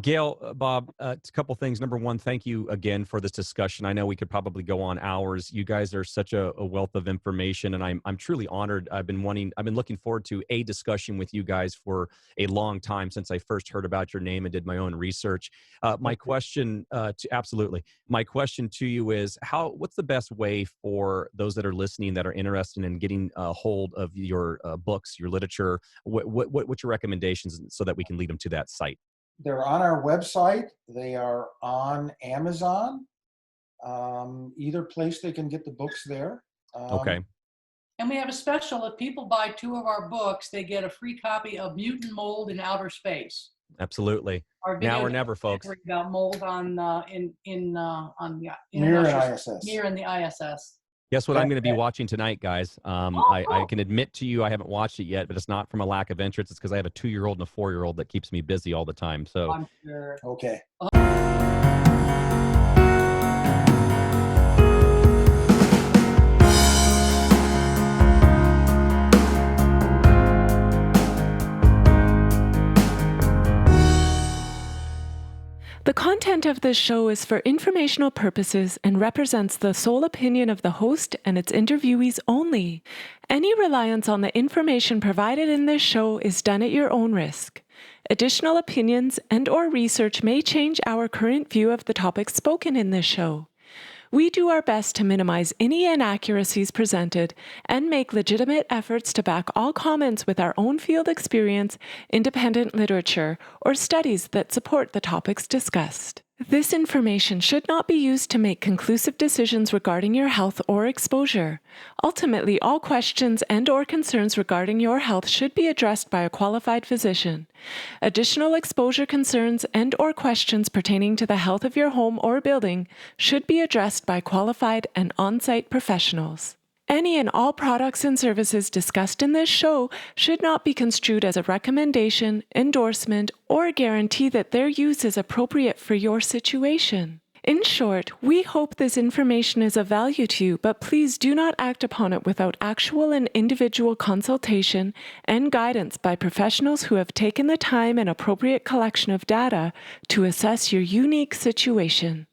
Speaker 2: Gail, Bob, a couple things. Number one, thank you again for this discussion. I know we could probably go on hours. You guys are such a wealth of information, and I'm truly honored. I've been looking forward to a discussion with you guys for a long time since I first heard about your name and did my own research. My question my question to you is what's the best way for those that are listening that are interested in getting a hold of your books, your literature? What's your recommendations so that we can lead them to that site?
Speaker 3: They're on our website. They are on Amazon. Either place they can get the books there.
Speaker 2: Okay.
Speaker 4: And we have a special. If people buy 2 of our books, they get a free copy of Mutant Mold in Outer Space.
Speaker 2: Absolutely.
Speaker 4: Our video
Speaker 2: Now or never, folks.
Speaker 4: about mold on the
Speaker 3: Mir and ISS.
Speaker 4: Mir and the ISS.
Speaker 2: Guess what I'm going to be watching tonight, guys? I can admit to you I haven't watched it yet, but it's not from a lack of interest. It's because I have a 2-year-old and a 4-year-old that keeps me busy all the time. So
Speaker 4: I'm sure.
Speaker 3: Okay.
Speaker 1: The content of this show is for informational purposes and represents the sole opinion of the host and its interviewees only. Any reliance on the information provided in this show is done at your own risk. Additional opinions and/or research may change our current view of the topics spoken in this show. We do our best to minimize any inaccuracies presented and make legitimate efforts to back all comments with our own field experience, independent literature, or studies that support the topics discussed. This information should not be used to make conclusive decisions regarding your health or exposure. Ultimately, all questions and/or concerns regarding your health should be addressed by a qualified physician. Additional exposure concerns and/or questions pertaining to the health of your home or building should be addressed by qualified and on-site professionals. Any and all products and services discussed in this show should not be construed as a recommendation, endorsement, or guarantee that their use is appropriate for your situation. In short, we hope this information is of value to you, but please do not act upon it without actual and individual consultation and guidance by professionals who have taken the time and appropriate collection of data to assess your unique situation.